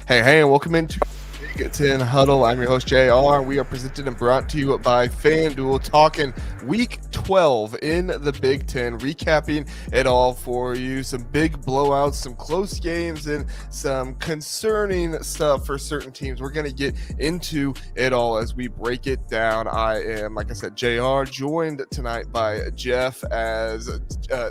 Hey, and welcome into Big Ten Huddle. I'm your host, JR. We are presented and brought to you by FanDuel, talking Week 12 in the Big Ten, recapping it all for you. Some big blowouts, some close games, and some concerning stuff for certain teams. We're going to get into it all as we break it down. I am, like I said, JR, joined tonight by Jeff, as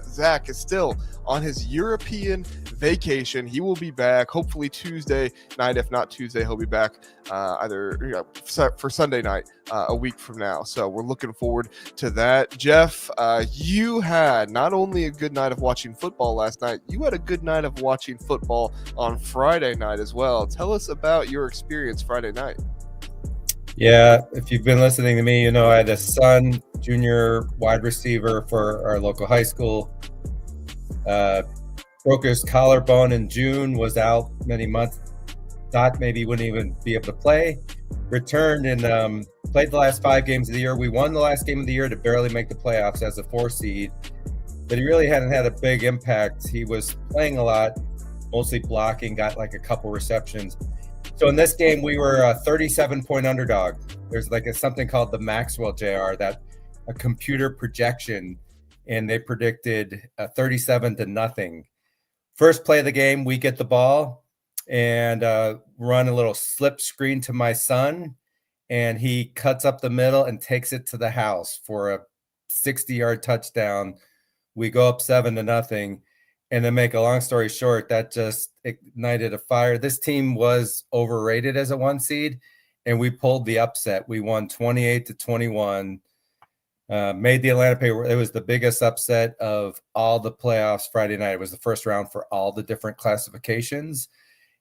Zach is still on his European vacation. He will be back hopefully Tuesday night. If not Tuesday, he'll be back for Sunday night a week from now. So we're looking forward to that. Jeff, you had not only a good night of watching football last night, you had a good night of watching football on Friday night as well. Tell us about your experience Friday night. Yeah, if you've been listening to me, you know I had a son, junior wide receiver for our local high school. Broke his collarbone in June, was out many months, thought maybe he wouldn't even be able to play. Returned and played the last 5 games of the year. We won the last game of the year to barely make the playoffs as a 4 seed, but he really hadn't had a big impact. He was playing a lot, mostly blocking, got like a couple receptions. So in this game, we were a 37-point underdog. There's like something called the Maxwell JR, that a computer projection, and they predicted 37-0. First play of the game, we get the ball and run a little slip screen to my son, and he cuts up the middle and takes it to the house for a 60-yard touchdown. We go up 7-0. And to make a long story short, that just ignited a fire. This team was overrated as a 1 seed, and we pulled the upset. We won 28-21. Made the Atlanta pay. It was the biggest upset of all the playoffs Friday night. It was the first round for all the different classifications.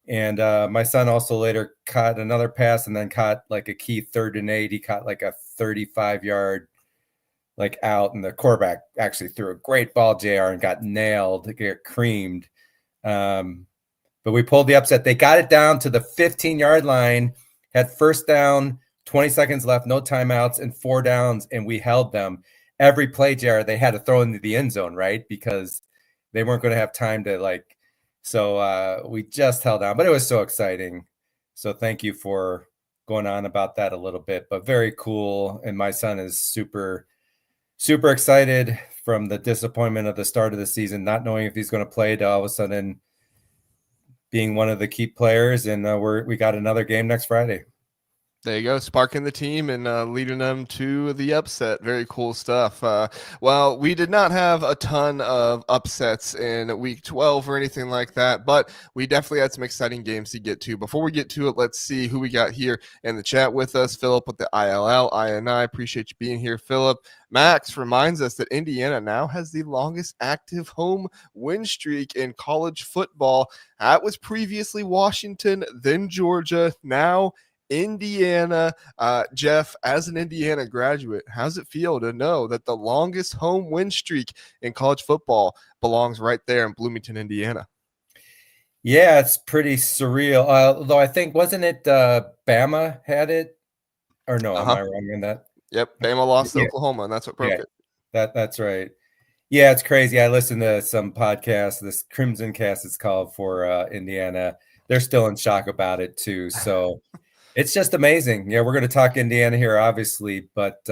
And my son also later caught another pass and then caught like a key 3rd and 8. He caught like a 35-yard like out, and the quarterback actually threw a great ball, JR, and got nailed, get creamed. But we pulled the upset. They got it down to the 15-yard line, had first down, 20 seconds left, no timeouts, and 4 downs, and we held them. Every play, Jared, they had to throw into the end zone, right? Because they weren't going to have time to so we just held on. But it was so exciting. So thank you for going on about that a little bit, but very cool. And my son is super excited from the disappointment of the start of the season, not knowing if he's going to play, to all of a sudden being one of the key players. And we got another game next Friday. There you go, sparking the team and leading them to the upset. Very cool stuff. Well, we did not have a ton of upsets in Week 12 or anything like that, but we definitely had some exciting games to get to. Before we get to it, let's see who we got here in the chat with us. Philip with the INI. Appreciate you being here, Philip. Max reminds us that Indiana now has the longest active home win streak in college football. That was previously Washington, then Georgia, now Indiana. Jeff, as an Indiana graduate, how's it feel to know that the longest home win streak in college football belongs right there in Bloomington, Indiana? Yeah, it's pretty surreal. Although I think, wasn't it Bama had it? Or no, am I wrong in that? Yep, Bama lost to Oklahoma, and that's what broke it. That's right. Yeah, it's crazy. I listened to some podcasts. This Crimson Cast is called, for Indiana. They're still in shock about it too. So it's just amazing. Yeah, we're going to talk Indiana here, obviously, but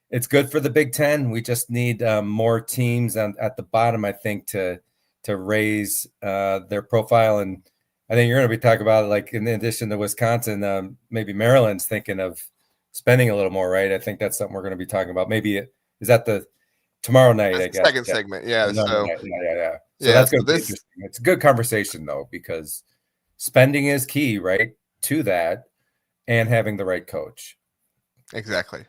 it's good for the Big Ten. We just need more teams at the bottom, I think, to raise their profile. And I think you're going to be talking about it, like in addition to Wisconsin, maybe Maryland's thinking of spending a little more, right? I think that's something we're going to be talking about. Maybe is that the tomorrow night? That's I guess second segment, yeah. So yeah. So that's going to be interesting. It's a good conversation though, because spending is key, right, to that, and having the right coach. Exactly.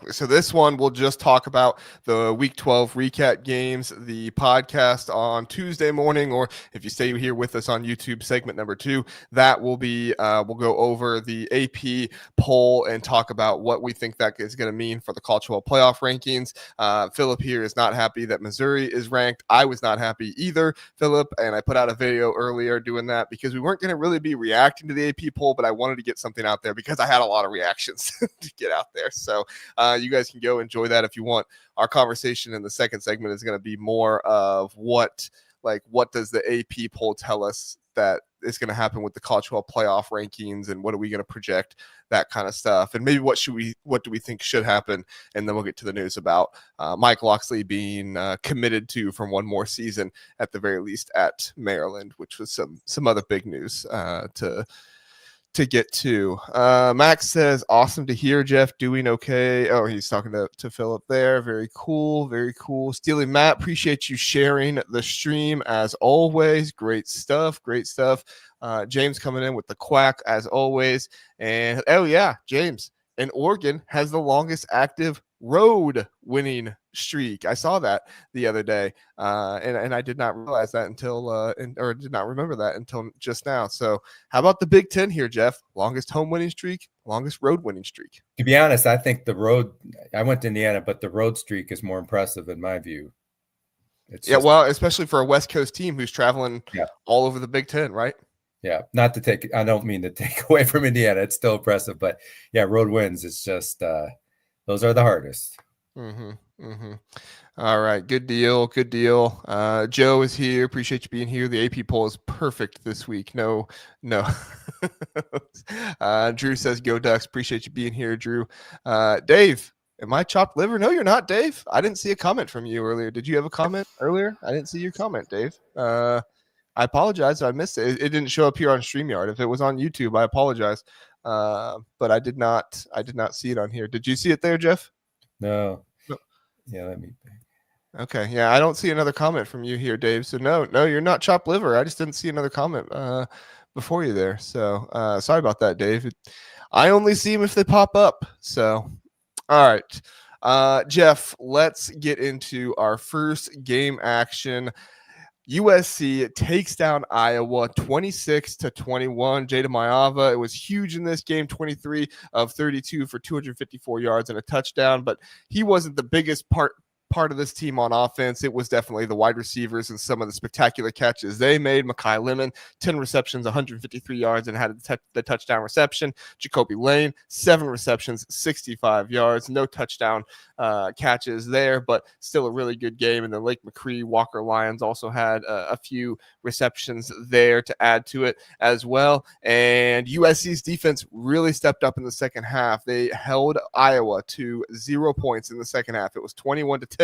So this one, we'll just talk about the Week 12 recap games, the podcast on Tuesday morning, or if you stay here with us on YouTube, segment number 2, that will be, we'll go over the AP poll and talk about what we think that is going to mean for the college football playoff rankings. Philip here is not happy that Missouri is ranked. I was not happy either, Philip, and I put out a video earlier doing that because we weren't going to really be reacting to the AP poll, but I wanted to get something out there because I had a lot of reactions to get out there. So you guys can go enjoy that if you want. Our conversation in the second segment is going to be more of what does the AP poll tell us that is going to happen with the college football playoff rankings, and what are we going to project, that kind of stuff, and maybe what do we think should happen, and then we'll get to the news about Mike Lockxley being committed to from one more season at the very least at Maryland, which was some other big news to get to. Max says, awesome to hear Jeff doing okay. Oh, he's talking to Philip there. Very cool. Very cool. Steely Matt, appreciate you sharing the stream as always. Great stuff. Great stuff. James coming in with the quack as always. And oh yeah, James, and Oregon has the longest active road winning streak. I saw that the other day, and I did not realize that until or did not remember that until just now. So how about the Big Ten here, Jeff? Longest home winning streak, longest road winning streak. To be honest, I think I went to Indiana, but the road streak is more impressive in my view. Well, especially for a West Coast team who's traveling all over the Big Ten, right? Yeah, I don't mean to take away from Indiana. It's still impressive, but yeah, road wins. It's just those are the hardest. All right, good deal. Joe is here. Appreciate you being here. The AP poll is perfect this week. No. Drew says go Ducks. Appreciate you being here, Drew. Dave, am I chopped liver? No, you're not, Dave. I didn't see a comment from you earlier. Did you have a comment earlier? I didn't see your comment, Dave. I apologize. I missed it. It didn't show up here on StreamYard. If it was on YouTube, I apologize. But I did not see it on here. Did you see it there, Jeff? No. Yeah, let me. Okay. Yeah, I don't see another comment from you here, Dave. So no, you're not chopped liver. I just didn't see another comment before you there. So sorry about that, Dave. I only see them if they pop up. So, all right. Jeff, let's get into our first game action. USC takes down Iowa 26-21. Jada Maava, it was huge in this game, 23 of 32 for 254 yards and a touchdown, but he wasn't the biggest part of this team on offense. It was definitely the wide receivers and some of the spectacular catches they made. Mekhi Lemon, 10 receptions, 153 yards, and had the touchdown reception. Jacoby Lane, 7 receptions, 65 yards. No touchdown catches there, but still a really good game. And then Lake McCree, Walker Lyons also had a few receptions there to add to it as well. And USC's defense really stepped up in the second half. They held Iowa to 0 points in the second half. It was 21-10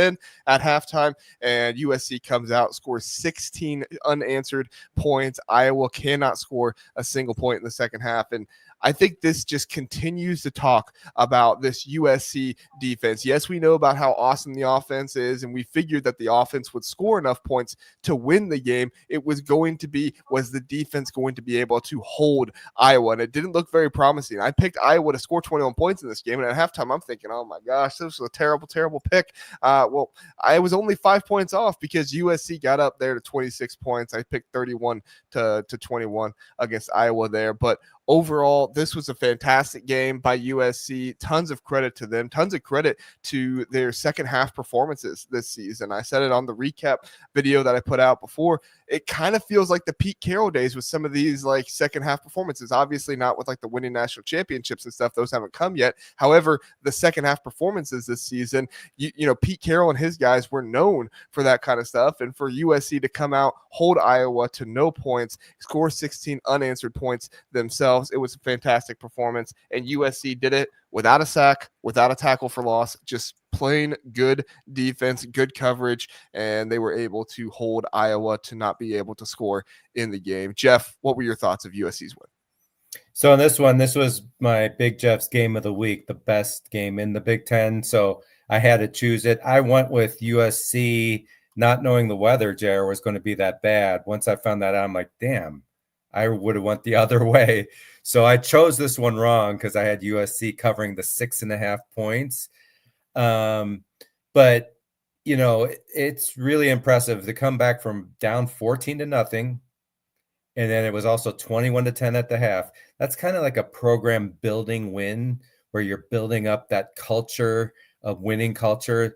at halftime, and USC comes out, scores 16 unanswered points. Iowa cannot score a single point in the second half, and I think this just continues to talk about this USC defense. Yes, we know about how awesome the offense is, and we figured that the offense would score enough points to win the game. It was the defense going to be able to hold Iowa, and it didn't look very promising. I picked Iowa to score 21 points in this game, and at halftime, I'm thinking, oh my gosh, this was a terrible, terrible pick. Well, I was only 5 points off because USC got up there to 26 points. I picked 31 to 21 against Iowa there, but overall, this was a fantastic game by USC. Tons of credit to them. Tons of credit to their second half performances this season. I said it on the recap video that I put out before. It kind of feels like the Pete Carroll days with some of these like second half performances. Obviously not with like the winning national championships and stuff. Those haven't come yet. However, the second half performances this season, you know, Pete Carroll and his guys were known for that kind of stuff. And for USC to come out, hold Iowa to no points, score 16 unanswered points themselves, it was a fantastic performance, and USC did it without a sack, without a tackle for loss, just plain good defense, good coverage, and they were able to hold Iowa to not be able to score in the game. Jeff, what were your thoughts of USC's win? So on this one, this was my Big Jeff's game of the week, the best game in the Big Ten, so I had to choose it. I went with USC, not knowing the weather, JR, was going to be that bad. Once I found that out, I'm like, damn, I would have went the other way. So I chose this one wrong because I had USC covering the 6.5 points. But, you know, it's really impressive to come back from down 14-0. And then it was also 21-10 at the half. That's kind of like a program building win where you're building up that culture of winning culture.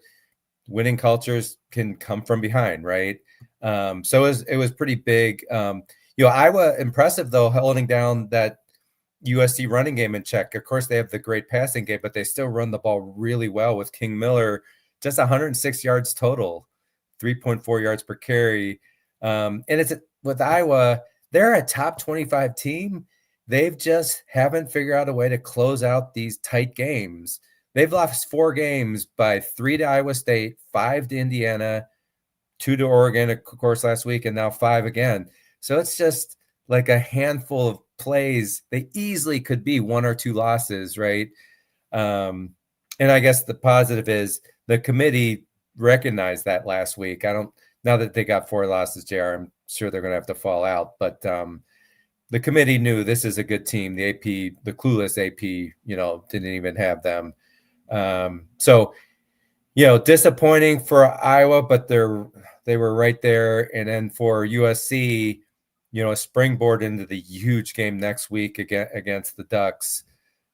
Winning cultures can come from behind, right? So it was pretty big. You know, Iowa, impressive, though, holding down that USC running game in check. Of course, they have the great passing game, but they still run the ball really well with King Miller, just 106 yards total, 3.4 yards per carry. And it's with Iowa, they're a top 25 team. They've just haven't figured out a way to close out these tight games. They've lost 4 games by 3 to Iowa State, 5 to Indiana, 2 to Oregon, of course, last week, and now 5 again. So it's just like a handful of plays. They easily could be 1 or 2 losses, right? And I guess the positive is the committee recognized that last week. Now that they got 4 losses, JR, I'm sure they're going to have to fall out. But the committee knew this is a good team. The AP, the clueless AP, didn't even have them. So, disappointing for Iowa, but they were right there. And then for USC, a springboard into the huge game next week against the Ducks.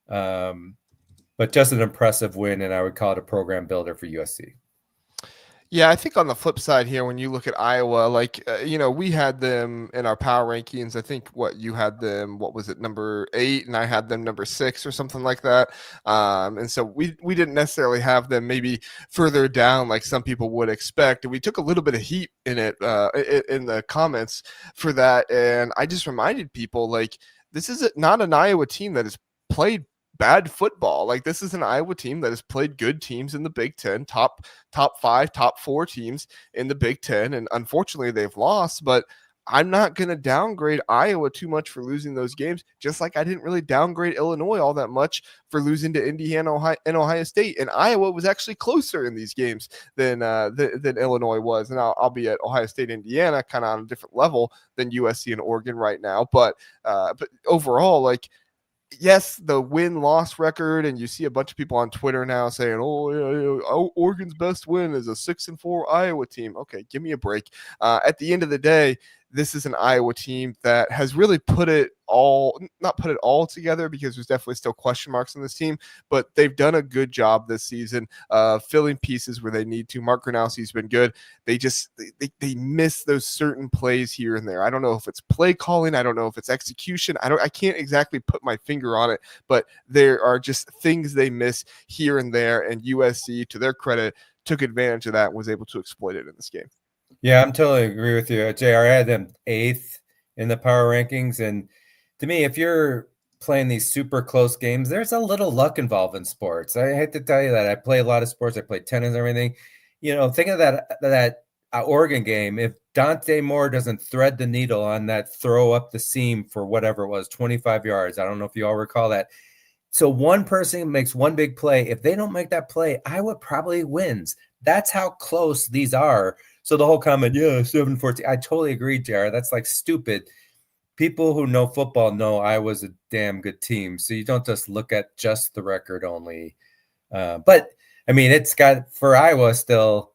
But just an impressive win, and I would call it a program builder for USC. Yeah, I think on the flip side here, when you look at Iowa, we had them in our power rankings. I think you had them, number 8, and I had them number 6 or something like that. And so we didn't necessarily have them maybe further down like some people would expect. And we took a little bit of heat in it in the comments for that. And I just reminded people, this is not an Iowa team that has played bad football. This is an Iowa team that has played good teams in the Big Ten, top 5, top 4 teams in the Big Ten. And unfortunately they've lost, but I'm not going to downgrade Iowa too much for losing those games, just like I didn't really downgrade Illinois all that much for losing to Indiana and Ohio State. And Iowa was actually closer in these games than Illinois was. And I'll be at Ohio State, Indiana, kind of on a different level than USC and Oregon right now. But overall, yes, the win-loss record, and you see a bunch of people on Twitter now saying, Oregon's best win is a 6-4 Iowa team. Okay, give me a break. At the end of the day, this is an Iowa team that has really not put it all together, because there's definitely still question marks on this team, but they've done a good job this season filling pieces where they need to. Mark Gronowski's been good. They miss those certain plays here and there. I don't know if it's play calling. I don't know if it's execution. I can't exactly put my finger on it, but there are just things they miss here and there, and USC, to their credit, took advantage of that and was able to exploit it in this game. Yeah, I'm totally agree with you. JR, I had them 8th in the power rankings. And to me, if you're playing these super close games, there's a little luck involved in sports. I hate to tell you that. I play a lot of sports. I play tennis and everything. Think of that Oregon game. If Dante Moore doesn't thread the needle on that throw up the seam for whatever it was, 25 yards. I don't know if you all recall that. So one person makes one big play. If they don't make that play, Iowa probably wins. That's how close these are. So the whole comment, 7-14, I totally agree, Jared. That's stupid. People who know football know Iowa's a damn good team. So you don't just look at just the record only. But, it's got, for Iowa still,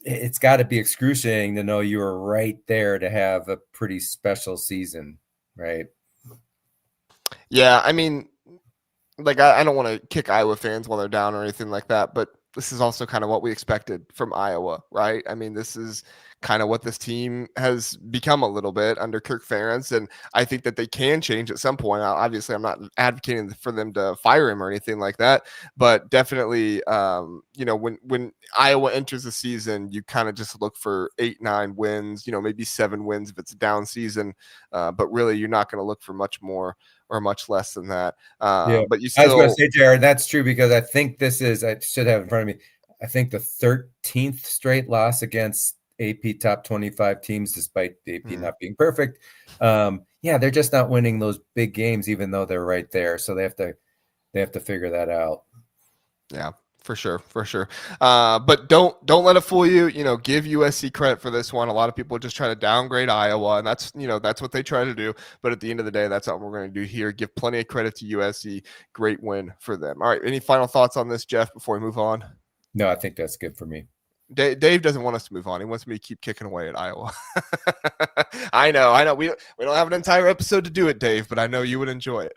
it's got to be excruciating to know you were right there to have a pretty special season, right? Yeah, I don't want to kick Iowa fans while they're down or anything like that, but this is also kind of what we expected from Iowa, right? This is kind of what this team has become a little bit under Kirk Ferentz, and I think that they can change at some point. Obviously, I'm not advocating for them to fire him or anything like that, but definitely, when Iowa enters the season, you kind of just look for 8-9 wins, maybe 7 wins if it's a down season, but really you're not going to look for much more or much less than that. But you still, I was going to say, Jared, that's true, because I think I should have in front of me, I think the 13th straight loss against AP top 25 teams, despite the AP not being perfect. They're just not winning those big games, even though they're right there. So they have to figure that out. Yeah. For sure. But don't let it fool you. Give USC credit for this one. A lot of people just try to downgrade Iowa, and that's what they try to do. But at the end of the day, that's what we're going to do here. Give plenty of credit to USC. Great win for them. All right. Any final thoughts on this, Jeff, before we move on? No, I think that's good for me. Dave doesn't want us to move on. He wants me to keep kicking away at Iowa. I know. We don't have an entire episode to do it, Dave, but I know you would enjoy it.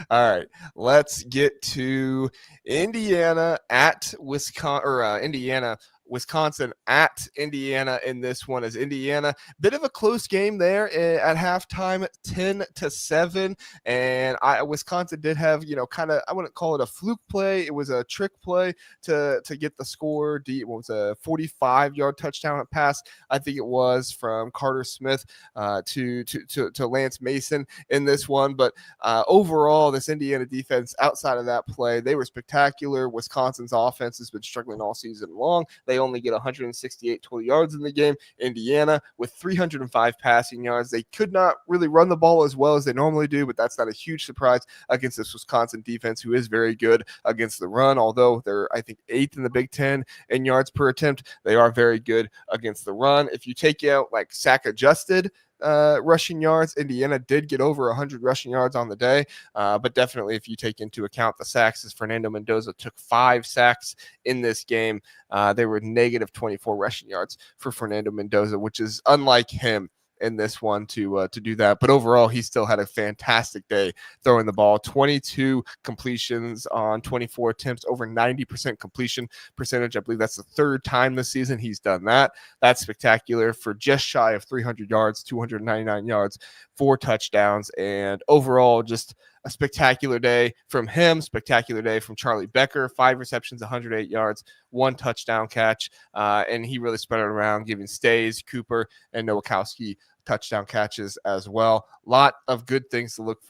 All right, let's get to Indiana at Wisconsin, or Indiana Wisconsin at Indiana in this one, as Indiana, bit of a close game there at halftime, 10-7. And Wisconsin did have, kind of, I wouldn't call it a fluke play. It was a trick play to get the score. It was a 45-yard touchdown pass, I think it was, from Carter Smith to Lance Mason in this one. But overall, this Indiana defense, outside of that play, they were spectacular. Wisconsin's offense has been struggling all season long. They only get 168 total yards in the game. Indiana with 305 passing yards. They could not really run the ball as well as they normally do, but that's not a huge surprise against this Wisconsin defense, who is very good against the run. Although they're, I think, 8th in the Big Ten in yards per attempt, they are very good against the run. If you take out like sack adjusted rushing yards, Indiana did get over 100 rushing yards on the day, but definitely if you take into account the sacks, as Fernando Mendoza took 5 sacks in this game, they were negative 24 rushing yards for Fernando Mendoza, which is unlike him in this one to do that. But overall, he still had a fantastic day throwing the ball. 22 completions on 24 attempts, over 90% completion percentage. I believe that's the 3rd time this season he's done that. That's spectacular for just shy of 300 yards, 299 yards, 4 touchdowns, and overall just a spectacular day from him. Spectacular day from Charlie Becker, 5 receptions, 108 yards, 1 touchdown catch, and he really spread it around, giving Stays, Cooper, and Nowakowski touchdown catches as well. Lot of good things to look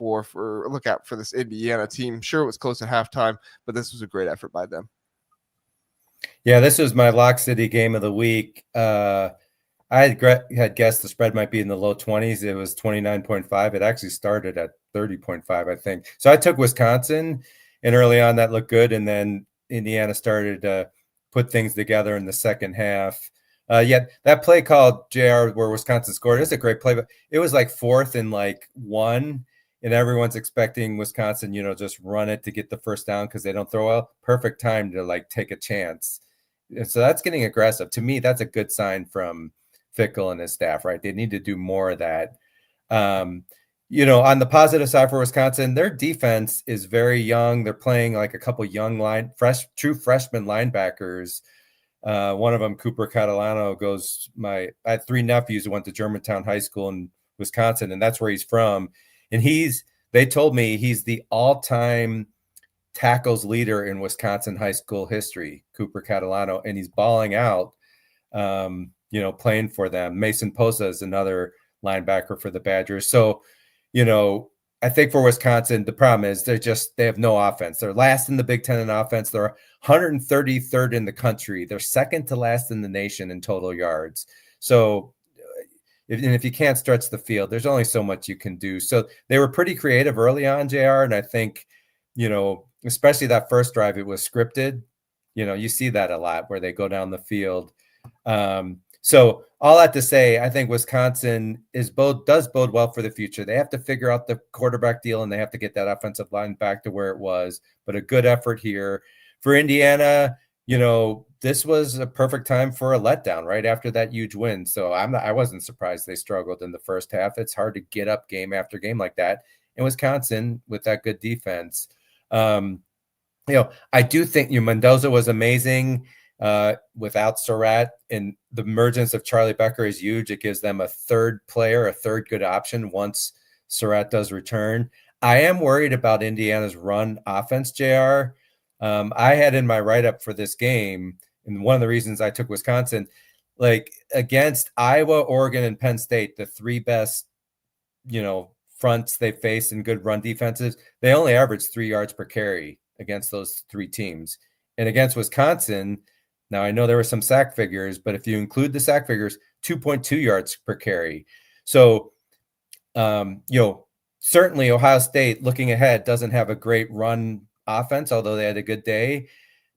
out for this Indiana team. Sure, it was close at halftime, but this was a great effort by them. Yeah, this was my Lockxley game of the week. I had guessed the spread might be in the low 20s. It was 29.5. It actually started at 30.5, I think. So I took Wisconsin, and early on that looked good, and then Indiana started to put things together in the second half. Yet that play called JR where Wisconsin scored is a great play, but it was like 4th and like 1, and everyone's expecting Wisconsin, just run it to get the first down because they don't throw well. Perfect time to like take a chance. And so that's getting aggressive. To me, that's a good sign from Fickell and his staff, right? They need to do more of that. On the positive side for Wisconsin, their defense is very young. They're playing like a couple young true freshman linebackers. One of them, Cooper Catalano, I had 3 nephews who went to Germantown High School in Wisconsin, and that's where he's from. And they told me he's the all-time tackles leader in Wisconsin high school history, Cooper Catalano, and he's balling out, playing for them. Mason Posa is another linebacker for the Badgers. So, I think for Wisconsin, the problem is they have no offense. They're last in the Big Ten in offense. They're 133rd in the country. They're second to last in the nation in total yards. So if you can't stretch the field, there's only so much you can do. So they were pretty creative early on, JR. And I think, especially that first drive, it was scripted. You see that a lot where they go down the field. So all that to say, I think Wisconsin does bode well for the future. They have to figure out the quarterback deal, and they have to get that offensive line back to where it was. But a good effort here for Indiana. This was a perfect time for a letdown right after that huge win. So I wasn't surprised they struggled in the first half. It's hard to get up game after game like that. And Wisconsin with that good defense. I do think Mendoza was amazing. Without Surratt, and the emergence of Charlie Becker is huge. It gives them a third good option once Surratt does return. I am worried about Indiana's run offense, JR. I had in my write-up for this game, and one of the reasons I took Wisconsin, like against Iowa, Oregon, and Penn State, the 3 best, fronts they faced in good run defenses, they only averaged 3 yards per carry against those 3 teams. And against Wisconsin, now, I know there were some sack figures, but if you include the sack figures, 2.2 yards per carry. So, certainly Ohio State, looking ahead, doesn't have a great run offense, although they had a good day.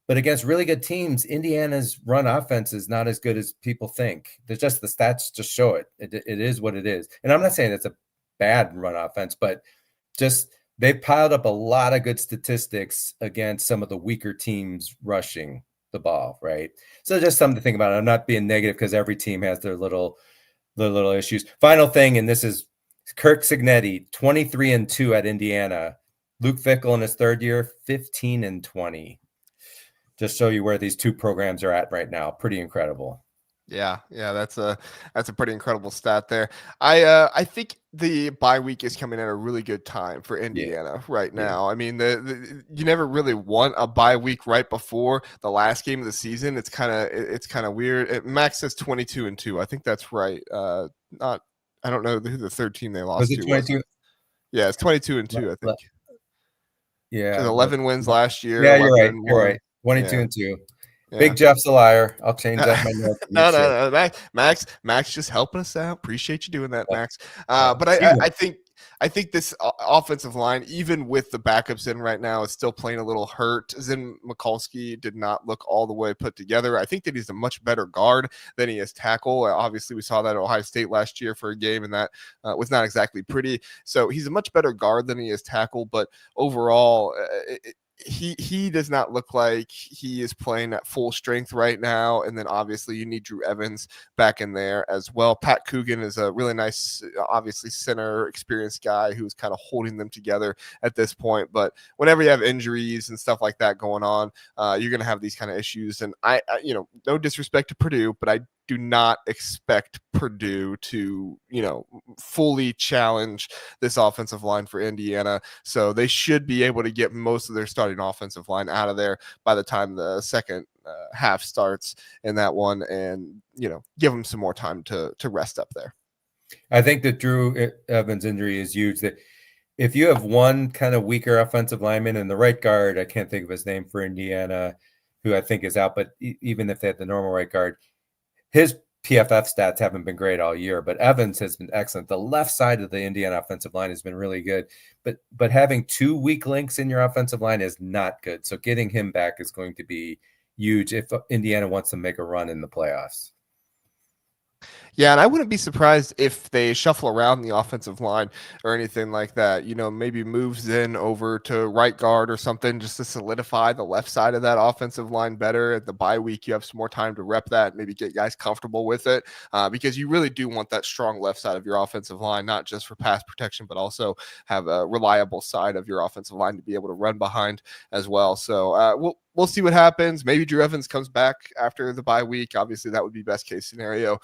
But against really good teams, Indiana's run offense is not as good as people think. There's just the stats just show it. It is what it is. And I'm not saying it's a bad run offense, but just they've piled up a lot of good statistics against some of the weaker teams rushing the ball, right? So just something to think about. I'm not being negative because every team has their little issues. Final thing, and this is Kirk Cignetti, 23-2 at Indiana. Luke Fickell in his 3rd year, 15-20. just show you where these two programs are at right now. Pretty incredible. Yeah, that's a pretty incredible stat there. I think the bye week is coming at a really good time for Indiana right now. I mean, you never really want a bye week right before the last game of the season. It's kind of weird. Max says 22-2. I think that's right. Not I don't know who the third team they lost Was it to 22? was. Yeah, it's 22-2. I think. Yeah, Because 11 wins last year. Yeah, you're right. 22-2. Yeah. Big Jeff's a liar. I'll change that in my notes. No. Max, just helping us out. Appreciate you doing that, Max. But I think this offensive line, even with the backups in right now, is still playing a little hurt. Zin Mikulski did not look all the way put together. I think that he's a much better guard than he is tackle. Obviously, we saw that at Ohio State last year for a game, and that was not exactly pretty. So he's a much better guard than he is tackle. But overall, he does not look like he is playing at full strength right now. And then obviously you need Drew Evans back in there as well. Pat Coogan is a really nice, obviously center experienced guy who's kind of holding them together at this point. But whenever you have injuries and stuff like that going on, you're going to have these kind of issues. And I no disrespect to Purdue, but I do not expect Purdue to, fully challenge this offensive line for Indiana. So they should be able to get most of their starting offensive line out of there by the time the second half starts in that one, and, give them some more time to rest up there. I think that Drew Evans' injury is huge. That if you have one kind of weaker offensive lineman in the right guard, I can't think of his name for Indiana, who I think is out, but even if they had the normal right guard, his PFF stats haven't been great all year, but Evans has been excellent. The left side of the Indiana offensive line has been really good, but having two weak links in your offensive line is not good. So getting him back is going to be huge if Indiana wants to make a run in the playoffs. Yeah, and I wouldn't be surprised if they shuffle around the offensive line or anything like that. Maybe moves in over to right guard or something just to solidify the left side of that offensive line better. At the bye week, you have some more time to rep that, maybe get guys comfortable with it, because you really do want that strong left side of your offensive line, not just for pass protection, but also have a reliable side of your offensive line to be able to run behind as well. So we'll see what happens. Maybe Drew Evans comes back after the bye week. Obviously, that would be best case scenario.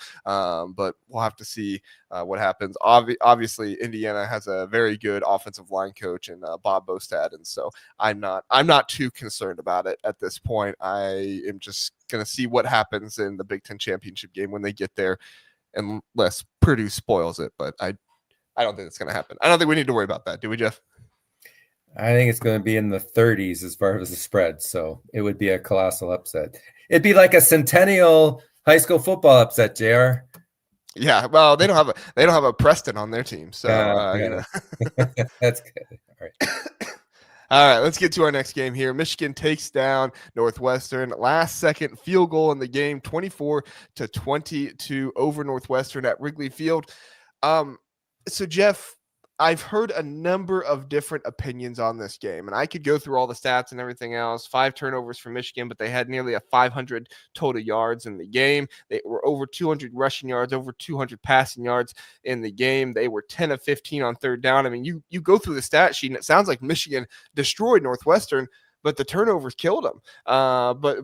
But we'll have to see what happens. Obviously, Indiana has a very good offensive line coach in Bob Bostad, and so I'm not too concerned about it at this point. I am just going to see what happens in the Big Ten championship game when they get there, unless Purdue spoils it. But I don't think it's going to happen. I don't think we need to worry about that, do we, Jeff? I think it's going to be in the 30s as far as the spread, so it would be a colossal upset. It'd be like a centennial high school football upset, JR. Yeah, well, they don't have a Preston on their team, so That's good. All right. All right, let's get to our next game here. Michigan takes down Northwestern. Last second field goal in the game, 24-22 over Northwestern at Wrigley Field. So Jeff, I've heard a number of different opinions on this game, and I could go through all the stats and everything else. 5 turnovers for Michigan, but they had nearly 500 total yards in the game. They were over 200 rushing yards, over 200 passing yards in the game. They were 10 of 15 on third down. I mean, you go through the stat sheet, and it sounds like Michigan destroyed Northwestern, but the turnovers killed them. But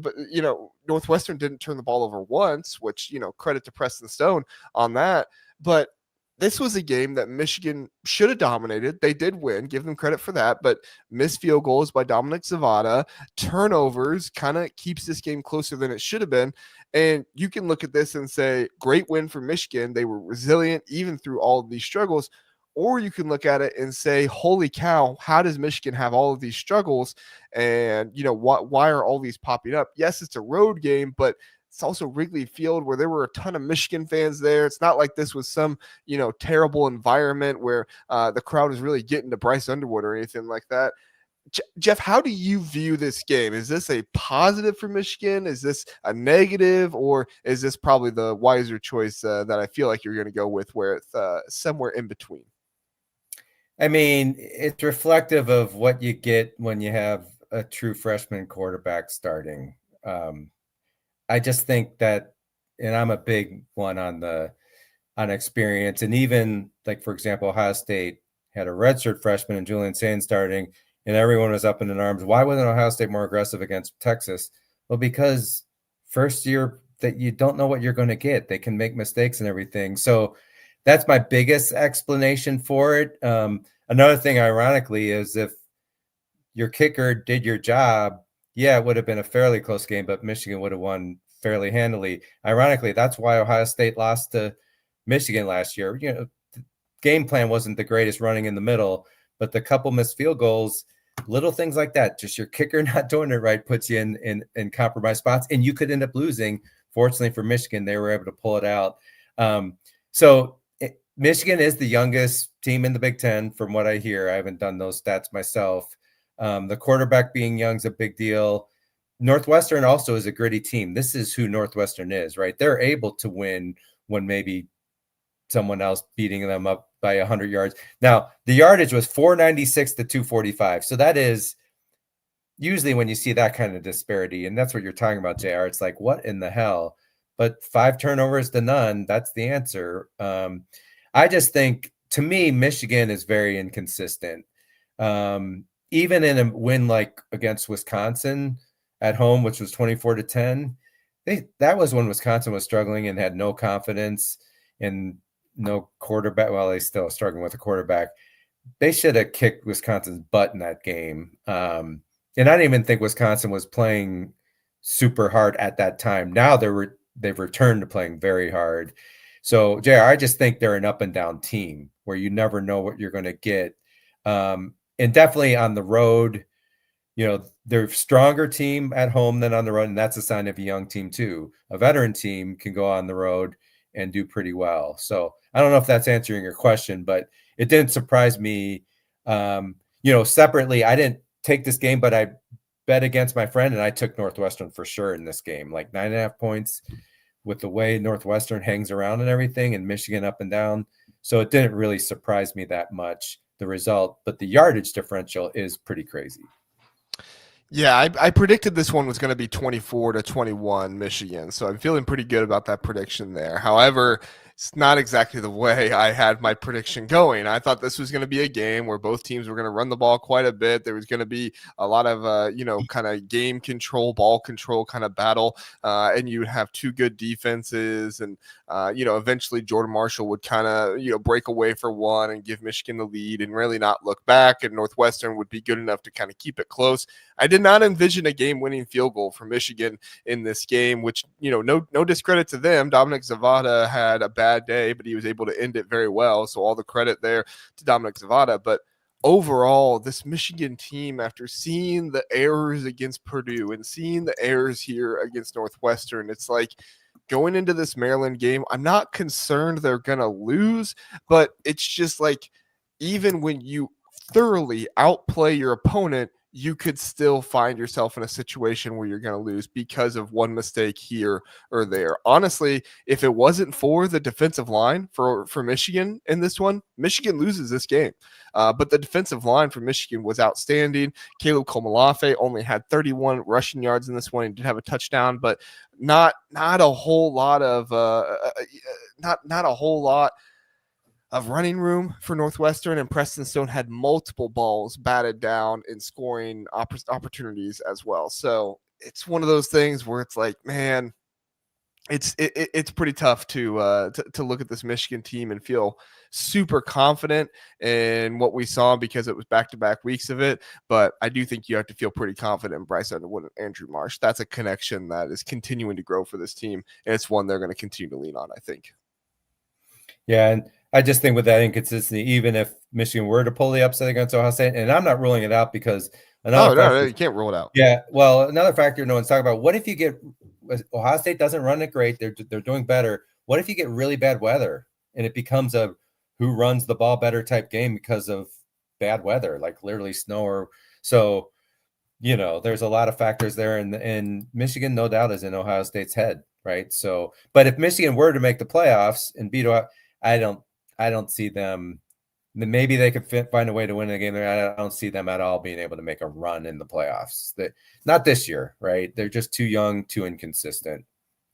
Northwestern didn't turn the ball over once, which, credit to Preston Stone on that. But this was a game that Michigan should have dominated. They did win. Give them credit for that. But missed field goals by Dominic Zavada, turnovers kind of keeps this game closer than it should have been. And you can look at this and say, great win for Michigan. They were resilient even through all of these struggles. Or you can look at it and say, holy cow, how does Michigan have all of these struggles? And, why are all these popping up? Yes, it's a road game, but it's also Wrigley Field where there were a ton of Michigan fans there. It's not like this was some, terrible environment where the crowd is really getting to Bryce Underwood or anything like that. Jeff, how do you view this game? Is this a positive for Michigan? Is this a negative? Or is this probably the wiser choice that I feel like you're going to go with, where it's somewhere in between? I mean, it's reflective of what you get when you have a true freshman quarterback starting. I just think that, and I'm a big one on experience. And even like, for example, Ohio State had a redshirt freshman and Julian Sand starting, and everyone was up in arms. Why wasn't Ohio State more aggressive against Texas? Well, because first year that you don't know what you're going to get. They can make mistakes and everything. So that's my biggest explanation for it. Another thing, ironically, is if your kicker did your job, yeah, it would have been a fairly close game, but Michigan would have won fairly handily. Ironically, that's why Ohio State lost to Michigan last year. The game plan wasn't the greatest running in the middle, but the couple missed field goals, little things like that, just your kicker not doing it right puts you in compromised spots, and you could end up losing. Fortunately for Michigan, they were able to pull it out. Michigan is the youngest team in the Big Ten, from what I hear. I haven't done those stats myself. The quarterback being young is a big deal. Northwestern also is a gritty team. This is who Northwestern is, right? They're able to win when maybe someone else beating them up by 100 yards. Now, the yardage was 496 to 245. So that is usually when you see that kind of disparity, and that's what you're talking about, JR. It's like, what in the hell? But 5 turnovers to none, that's the answer. I just think, to me, Michigan is very inconsistent. Even in a win like against Wisconsin at home, which was 24-10, that was when Wisconsin was struggling and had no confidence and no quarterback. Well, they still struggling with a quarterback. They should have kicked Wisconsin's butt in that game. And I didn't even think Wisconsin was playing super hard at that time. Now they've returned to playing very hard. So, JR, I just think they're an up and down team where you never know what you're going to get. And definitely on the road, they're a stronger team at home than on the road, and that's a sign of a young team too. A veteran team can go on the road and do pretty well. So I don't know if that's answering your question, but it didn't surprise me. Separately, I didn't take this game, but I bet against my friend, and I took Northwestern for sure in this game, like 9.5 points with the way Northwestern hangs around and everything, and Michigan up and down. So it didn't really surprise me that much, the result, but the yardage differential is pretty crazy. Yeah, I predicted this one was going to be 24-21 Michigan, so I'm feeling pretty good about that prediction there. However, it's not exactly the way I had my prediction going. I thought this was going to be a game where both teams were going to run the ball quite a bit. There was going to be a lot of, kind of game control, ball control kind of battle, and you would have two good defenses, and eventually Jordan Marshall would kind of break away for one and give Michigan the lead and really not look back, and Northwestern would be good enough to kind of keep it close. I did not envision a game-winning field goal for Michigan in this game, which, no discredit to them. Dominic Zavada had a bad day, but he was able to end it very well. So all the credit there to Dominic Zavada. But overall, this Michigan team, after seeing the errors against Purdue and seeing the errors here against Northwestern, it's like going into this Maryland game, I'm not concerned they're going to lose, but it's just like, even when you thoroughly outplay your opponent, you could still find yourself in a situation where you're going to lose because of one mistake here or there. Honestly, if it wasn't for the defensive line for Michigan in this one, Michigan loses this game. But the defensive line for Michigan was outstanding. Caleb Komalafe only had 31 rushing yards in this one. He did have a touchdown, but not a whole lot of not a whole lot of running room for Northwestern, and Preston Stone had multiple balls batted down in scoring opportunities as well. So it's one of those things where it's like, man, it's pretty tough to look at this Michigan team and feel super confident in what we saw because it was back-to-back weeks of it. But I do think you have to feel pretty confident in Bryce Underwood and Andrew Marsh. That's a connection that is continuing to grow for this team, and it's one they're going to continue to lean on, I think. Yeah, and I just think with that inconsistency, even if Michigan were to pull the upset against Ohio State, and I'm not ruling it out because no, you can't rule it out. Yeah, well, another factor no one's talking about. What if you get Ohio State doesn't run it great? They're doing better. What if you get really bad weather and it becomes a who runs the ball better type game because of bad weather, like literally snow or so? There's a lot of factors there, and Michigan, no doubt, is in Ohio State's head, right? So, but if Michigan were to make the playoffs and beat Ohio, I don't see them. Maybe they could find a way to win the game. I don't see them at all being able to make a run in the playoffs. Not this year, right? They're just too young, too inconsistent,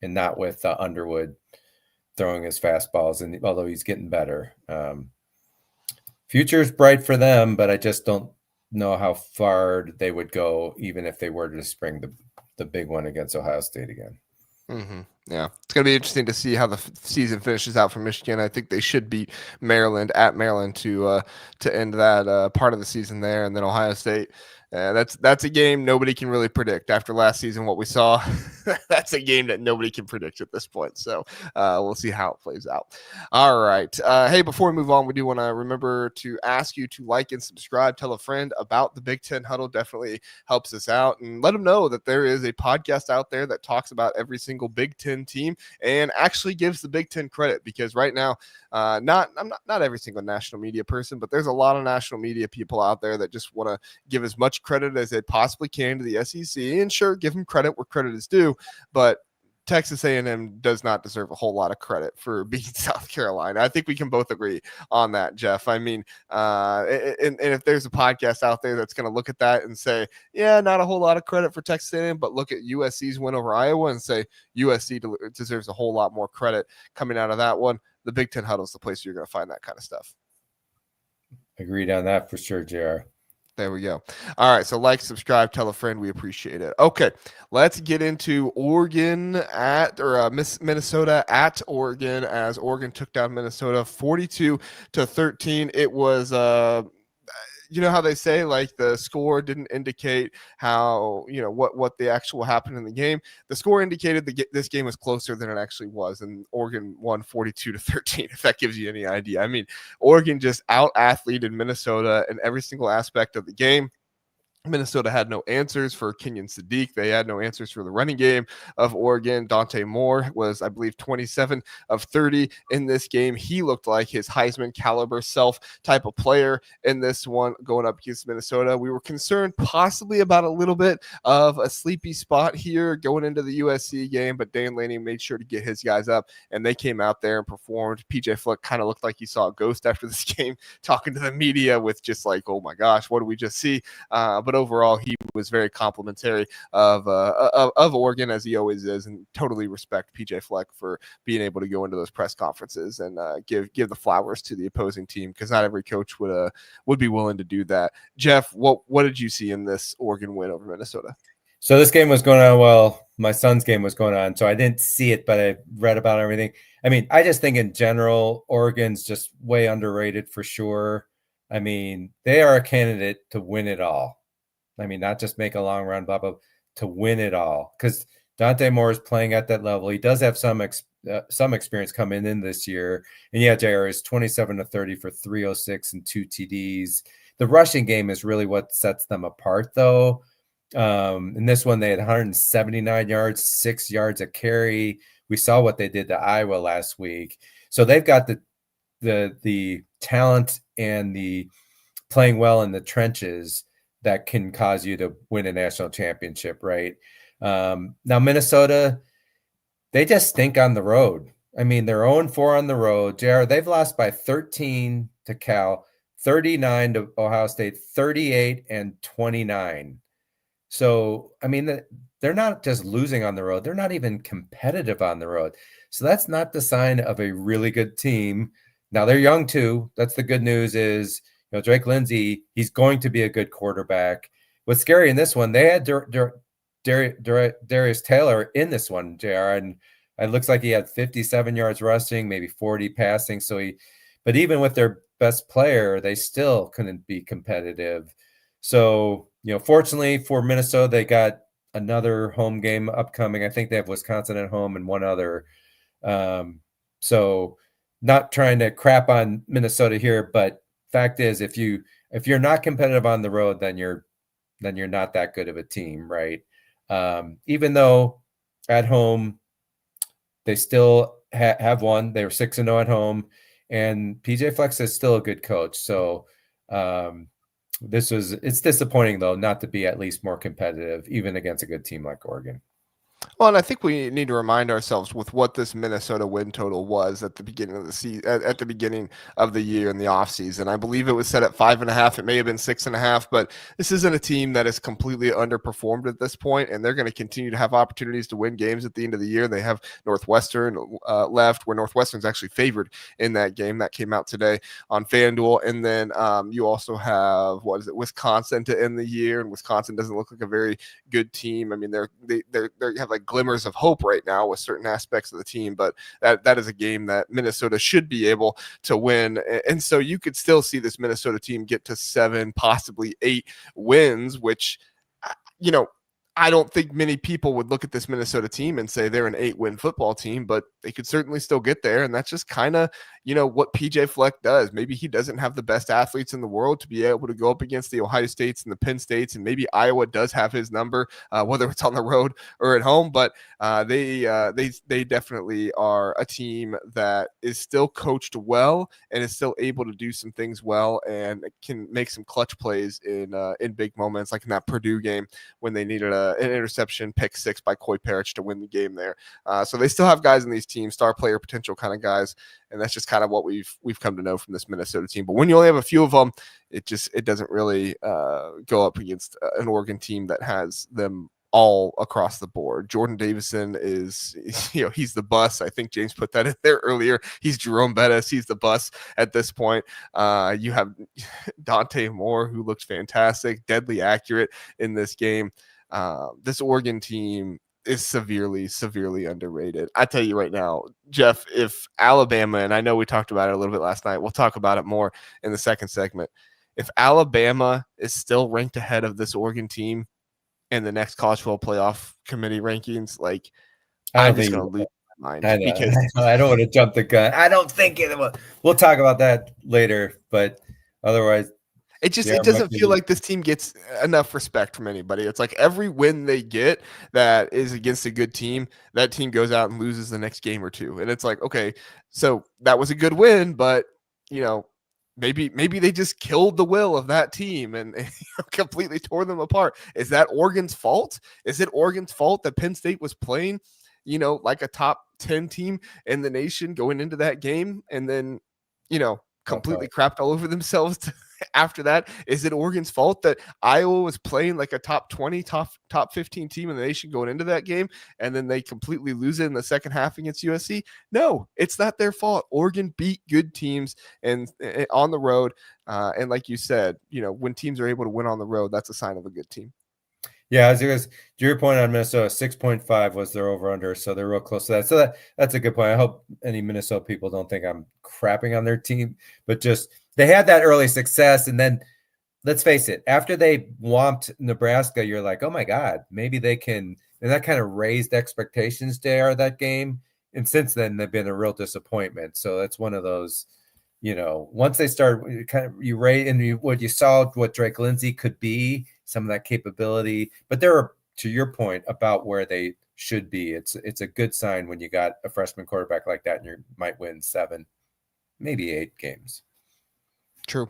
and not with Underwood throwing his fastballs. And although he's getting better, future's bright for them. But I just don't know how far they would go, even if they were to spring the big one against Ohio State again. Mm-hmm. Yeah, it's going to be interesting to see how the season finishes out for Michigan. I think they should beat Maryland at Maryland to end that part of the season there, and then Ohio State. That's a game nobody can really predict after last season. What we saw, that's a game that nobody can predict at this point. So we'll see how it plays out. All right. Hey, before we move on, we do want to remember to ask you to like and subscribe. Tell a friend about the Big Ten Huddle. Definitely helps us out, and let them know that there is a podcast out there that talks about every single Big Ten team and actually gives the Big Ten credit, because right now, I'm not every single national media person, but there's a lot of national media people out there that just want to give as much credit as they possibly can to the SEC, and sure, give them credit where credit is due, but Texas A&M does not deserve a whole lot of credit for beating South Carolina. I think we can both agree on that, Jeff. I mean, and if there's a podcast out there that's going to look at that and say, yeah, not a whole lot of credit for Texas A&M, but look at USC's win over Iowa and say USC deserves a whole lot more credit coming out of that one, the Big Ten Huddle is the place you're going to find that kind of stuff. Agreed on that for sure, JR. There we go. All right. So like, subscribe, tell a friend. We appreciate it. Okay. Let's get into Oregon Minnesota at Oregon, as Oregon took down Minnesota 42-13. It was, you know how they say, like, the score didn't indicate how, what the actual happened in the game. The score indicated this game was closer than it actually was, and Oregon won 42-13, if that gives you any idea. I mean, Oregon just out-athleted Minnesota in every single aspect of the game. Minnesota had no answers for Kenyon Sadiq. They had no answers for the running game of Oregon. Dante Moore was, I believe, 27 of 30 in this game. He looked like his Heisman caliber self type of player in this one going up against Minnesota. We were concerned possibly about a little bit of a sleepy spot here going into the USC game, but Dan Lanning made sure to get his guys up, and they came out there and performed. PJ Fleck kind of looked like he saw a ghost after this game, talking to the media with just like, oh my gosh, what did we just see? But overall, he was very complimentary of Oregon, as he always is, and totally respect PJ Fleck for being able to go into those press conferences and give the flowers to the opposing team, because not every coach would be willing to do that. Jeff, what did you see in this Oregon win over Minnesota? So this game was going on. Well, my son's game was going on, so I didn't see it, but I read about everything. I mean, I just think in general, Oregon's just way underrated for sure. I mean, they are a candidate to win it all. I mean, not just make a long run, blah, blah, to win it all. Because Dante Moore is playing at that level. He does have some experience coming in this year. And yeah, JR is 27 of 30 for 306 and 2 TDs. The rushing game is really what sets them apart, though. In this one, they had 179 yards, 6 yards a carry. We saw what they did to Iowa last week. So they've got the talent and the playing well in the trenches that can cause you to win a national championship, right? Now, Minnesota, they just stink on the road. I mean, they're 0-4 on the road. JR, they've lost by 13 to Cal, 39 to Ohio State, 38 and 29. So, I mean, they're not just losing on the road. They're not even competitive on the road. So that's not the sign of a really good team. Now, they're young too. That's the good news is, Drake Lindsey, he's going to be a good quarterback. What's scary in this one, they had Darius Taylor in this one, JR, and it looks like he had 57 yards rushing, maybe 40 passing. But even with their best player, they still couldn't be competitive. So, fortunately for Minnesota, they got another home game upcoming. I think they have Wisconsin at home and one other. So not trying to crap on Minnesota here, but fact is, if you're not competitive on the road, then you're not that good of a team, right? Even though at home they still have won, they were 6-0 at home, and PJ Fleck is still a good coach. So it's disappointing though not to be at least more competitive, even against a good team like Oregon. Well, and I think we need to remind ourselves with what this Minnesota win total was at the beginning of the season, at the beginning of the year in the offseason. I believe it was set at 5.5. It may have been 6.5, but this isn't a team that is completely underperformed at this point, and they're going to continue to have opportunities to win games at the end of the year. They have Northwestern left, where Northwestern's actually favored in that game that came out today on FanDuel, and then you also have Wisconsin to end the year, and Wisconsin doesn't look like a very good team. I mean, they have like glimmers of hope right now with certain aspects of the team, but that is a game that Minnesota should be able to win. And so you could still see this Minnesota team get to 7, possibly 8 wins, which, you know, I don't think many people would look at this Minnesota team and say they're an 8-win football team, but they could certainly still get there. And that's just kind of, what PJ Fleck does. Maybe he doesn't have the best athletes in the world to be able to go up against the Ohio States and the Penn States. And maybe Iowa does have his number, whether it's on the road or at home. But they definitely are a team that is still coached well and is still able to do some things well and can make some clutch plays in big moments, like in that Purdue game when they needed an interception, pick 6 by Coy Parrish to win the game there. So they still have guys in these teams, star player potential kind of guys, and that's just kind of what we've come to know from this Minnesota team. But when you only have a few of them, it doesn't really go up against an Oregon team that has them all across the board. Jordan Davison is, he's the bus. I think James put that in there earlier. He's Jerome Bettis. He's the bus at this point. You have Dante Moore, who looks fantastic, deadly accurate in this game. This Oregon team is severely underrated. I tell you right now, Jeff, if Alabama, and I know we talked about it a little bit last night, we'll talk about it more in the second segment. If Alabama is still ranked ahead of this Oregon team in the next college football playoff committee rankings, like, I'm just going to lose my mind. I don't want to jump the gun. I don't think it will. We'll talk about that later, but otherwise, it doesn't feel like this team gets enough respect from anybody. It's like every win they get that is against a good team, that team goes out and loses the next game or two. And it's like, okay, so that was a good win, but maybe they just killed the will of that team and completely tore them apart. Is that Oregon's fault? Is it Oregon's fault that Penn State was playing, like a top 10 team in the nation going into that game and then, completely crapped all over themselves after that? Is it Oregon's fault that Iowa was playing like a top 20, top 15 team in the nation going into that game, and then they completely lose it in the second half against USC? No, it's not their fault. Oregon beat good teams and on the road. And like you said, when teams are able to win on the road, that's a sign of a good team. Yeah, as to your point on Minnesota, 6.5 was their over-under, so they're real close to that. So that's a good point. I hope any Minnesota people don't think I'm crapping on their team, but just they had that early success, and then let's face it, after they whomped Nebraska, you're like, oh my God, maybe they can, and that kind of raised expectations there that game. And since then, they've been a real disappointment. So that's one of those, once they start you rate and what you saw, what Drake Lindsay could be, some of that capability, but they're, to your point about where they should be. It's a good sign when you got a freshman quarterback like that and you might win 7, maybe 8 games. True.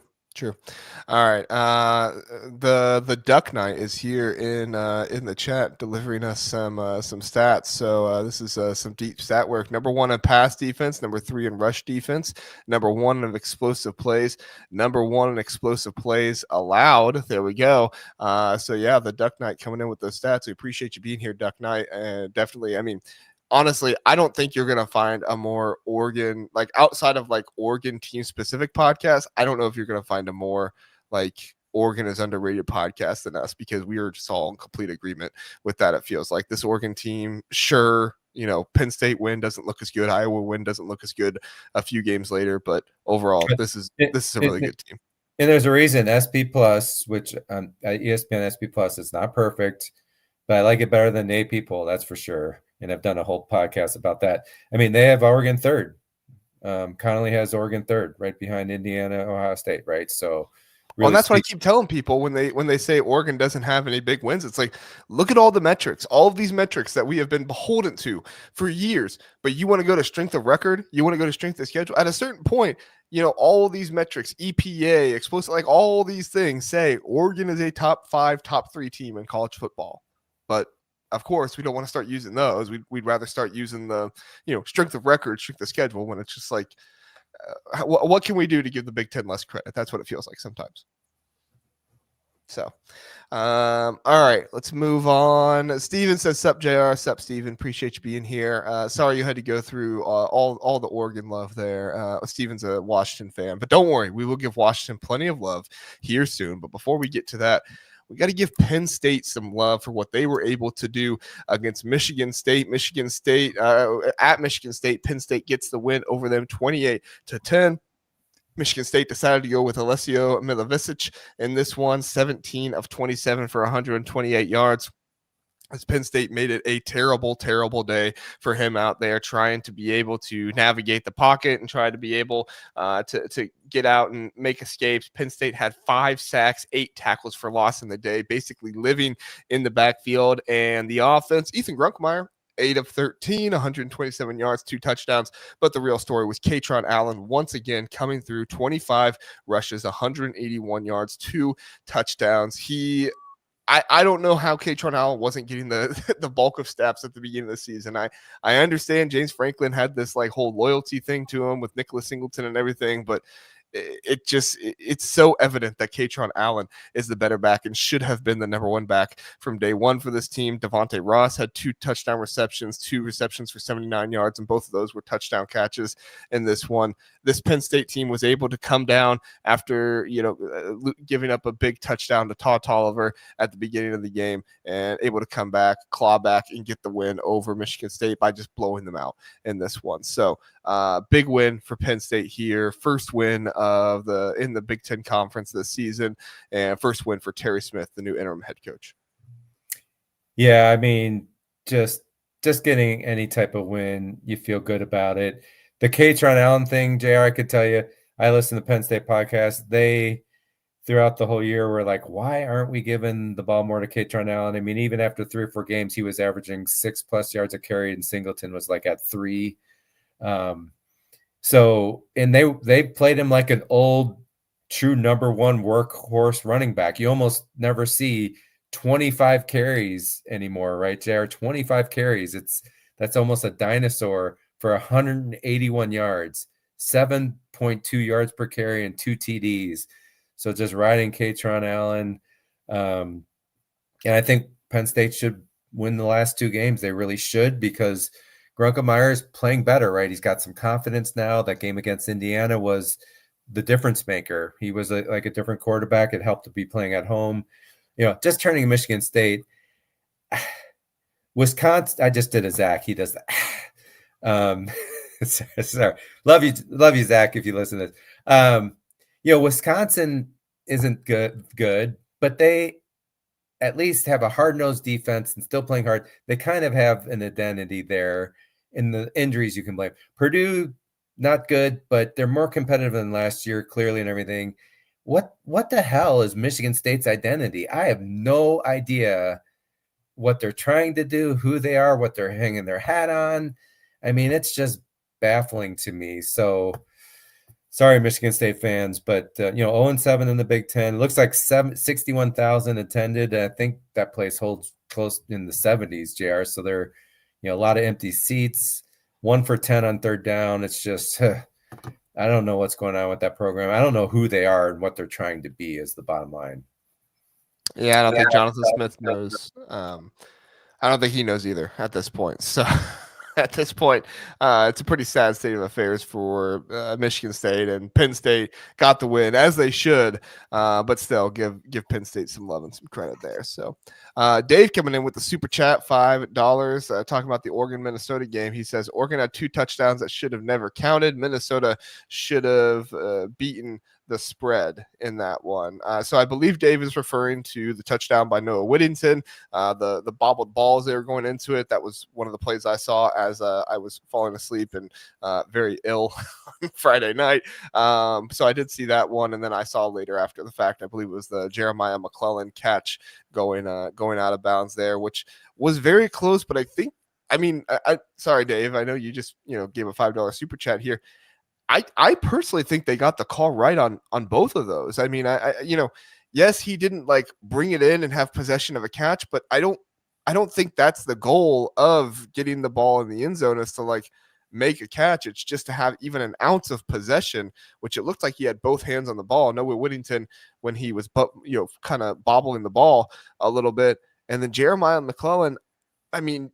All right. The Duck Knight is here in the chat delivering us some stats. So this is some deep stat work. Number 1 in pass defense, number 3 in rush defense, number 1 in explosive plays, number 1 in explosive plays allowed. There we go. So yeah, the Duck Knight coming in with those stats. We appreciate you being here, Duck Knight. And definitely, I mean, honestly, I don't think you're going to find a more Oregon, like outside of like Oregon team specific podcast. I don't know if you're going to find a more like Oregon is underrated podcast than us, because we are just all in complete agreement with that. It feels like this Oregon team, sure, Penn State win doesn't look as good. Iowa win doesn't look as good a few games later, but overall, this is a really good team. And there's a reason SP Plus, which ESPN SP Plus is not perfect, but I like it better than the AP poll, that's for sure. And I've done a whole podcast about that. I mean, they have Oregon 3rd. Connolly has Oregon 3rd, right behind Indiana, Ohio State, right? So, really, that's what I keep telling people when they say Oregon doesn't have any big wins. It's like, look at all the metrics, all of these metrics that we have been beholden to for years. But you want to go to strength of record, you want to go to strength of schedule. At a certain point, all these metrics, EPA, explosive, like all these things say Oregon is a top 5, top 3 team in college football. But of course, we don't want to start using those. We'd rather start using the, strength of record, strength of schedule, when it's just like, what can we do to give the Big Ten less credit? That's what it feels like sometimes. So, all right, let's move on. Steven says, sup, JR. Sup, Steven. Appreciate you being here. Sorry you had to go through all the Oregon love there. Steven's a Washington fan, but don't worry. We will give Washington plenty of love here soon. But before we get to that, we got to give Penn State some love for what they were able to do against Michigan State. At Michigan State, Penn State gets the win over them 28-10. Michigan State decided to go with Alessio Milovic in this one, 17 of 27 for 128 yards. As Penn State made it a terrible, terrible day for him out there, trying to be able to navigate the pocket and try to be able to get out and make escapes. Penn State had 5 sacks, 8 tackles for loss in the day, basically living in the backfield. And the offense, Ethan Grunkemeyer, 8 of 13, 127 yards, 2 touchdowns. But the real story was Katron Allen once again coming through, 25 rushes, 181 yards, 2 touchdowns. I don't know how Katron Allen wasn't getting the bulk of snaps at the beginning of the season. I understand James Franklin had this like whole loyalty thing to him with Nicholas Singleton and everything, but it's so evident that Katron Allen is the better back and should have been the number 1 back from day one for this team. Devontae Ross had 2 touchdown receptions, 2 receptions for 79 yards, and both of those were touchdown catches in this one. This Penn State team was able to come down after, giving up a big touchdown to Todd Tolliver at the beginning of the game and able to come back, claw back, and get the win over Michigan State by just blowing them out in this one. So big win for Penn State here. First win in the Big Ten Conference this season, and first win for Terry Smith, the new interim head coach. Yeah, I mean, just getting any type of win, you feel good about it. The Katron Allen thing, JR, I could tell you, I listen to Penn State podcast. They, throughout the whole year, were like, why aren't we giving the ball more to Katron Allen? I mean, even after 3 or 4 games, he was averaging 6+ yards a carry, and Singleton was like at 3. So, and they played him like an old, true number 1 workhorse running back. You almost never see 25 carries anymore, right, JR? 25 carries. That's almost a dinosaur for 181 yards, 7.2 yards per carry, and 2 TDs. So just riding Katron Allen. And I think Penn State should win the last 2 games. They really should, because Grunkemeyer is playing better, right? He's got some confidence now. That game against Indiana was the difference maker. He was like a different quarterback. It helped to be playing at home. Just turning Michigan State. Wisconsin, I just did a Zach. He does that. Sorry. Love you, Zach, if you listen to this. Wisconsin isn't good, but they at least have a hard-nosed defense and still playing hard. They kind of have an identity there. In the injuries, you can blame Purdue, not good, but they're more competitive than last year, clearly, and everything. What the hell is Michigan State's identity? I have no idea what they're trying to do, who they are, what they're hanging their hat on. I mean, it's just baffling to me. So sorry, Michigan State fans, but 0-7 in the Big Ten. Looks like 61,000 attended. I think that place holds close in the 70s, JR. So they're a lot of empty seats. 1 for 10 on third down. It's just I don't know what's going on with that program. I don't know who they are and what they're trying to be is the bottom line. Yeah, I don't think Jonathan Smith knows. I don't think he knows either at this point. So at this point, it's a pretty sad state of affairs for Michigan State, and Penn State got the win as they should, but still give Penn State some love and some credit there. So Dave coming in with the super chat, $5, talking about the Oregon-Minnesota game. He says Oregon had 2 touchdowns that should have never counted. Minnesota should have beaten the spread in that one. So I believe Dave is referring to the touchdown by Noah Whittington, the bobbled balls they were going into it. That was one of the plays I saw as I was falling asleep and very ill on Friday night. So I did see that one, and then I saw later after the fact, I believe it was the Jeremiah McClellan catch going out of bounds there, which was very close. But I sorry, Dave, I know you just gave a $5 super chat here. I personally think they got the call right on both of those. I mean, yes, he didn't like bring it in and have possession of a catch, but I don't I don't think that's the goal of getting the ball in the end zone, is to like make a catch. It's just to have even an ounce of possession, which it looked like he had both hands on the ball. Noah Whittington, when he was, kind of bobbling the ball a little bit. And then Jeremiah McClellan, I mean,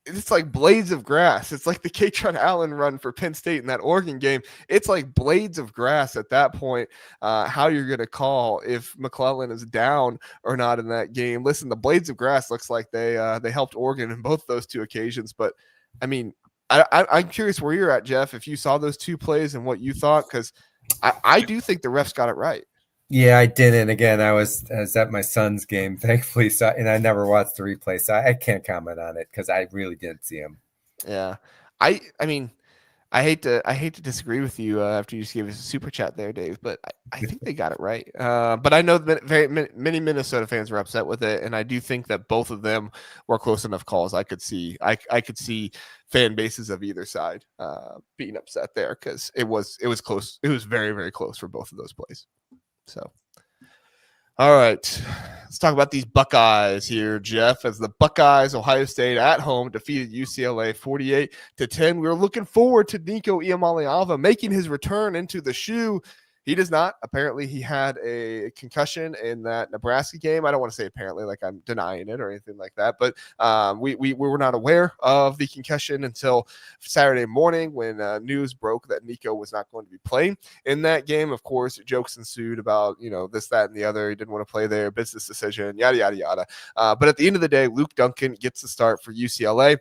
it's like blades of grass. It's like the Katron Allen run for Penn State in that Oregon game. It's like blades of grass at that point, how you're going to call if McClellan is down or not in that game. Listen, the blades of grass looks like they helped Oregon in both those two occasions. But, I mean, I'm curious where you're at, Jeff, if you saw those two plays and what you thought, because I do think the refs got it right. Yeah, I didn't. Again, I was at my son's game, thankfully, and I never watched the replay, so I can't comment on it because I really didn't see him. Yeah, I mean, I hate to disagree with you after you just gave us a super chat there, Dave, but I think they got it right. But I know that many Minnesota fans were upset with it, and I do think that both of them were close enough calls. I could see fan bases of either side being upset there, because it was close. It was very, very close for both of those plays. So, all right, let's talk about these Buckeyes here, Jeff. As the Buckeyes, Ohio State at home defeated UCLA 48-10. We were looking forward to Nico Iamaleava making his return into the shoe. He does not. Apparently, he had a concussion in that Nebraska game. I don't want to say apparently, like I'm denying it or anything like that, but we were not aware of the concussion until Saturday morning when news broke that Nico was not going to be playing in that game. Of course, jokes ensued about, this, that, and the other. He didn't want to play there, business decision, yada, yada, yada. But at the end of the day, Luke Duncan gets the start for UCLA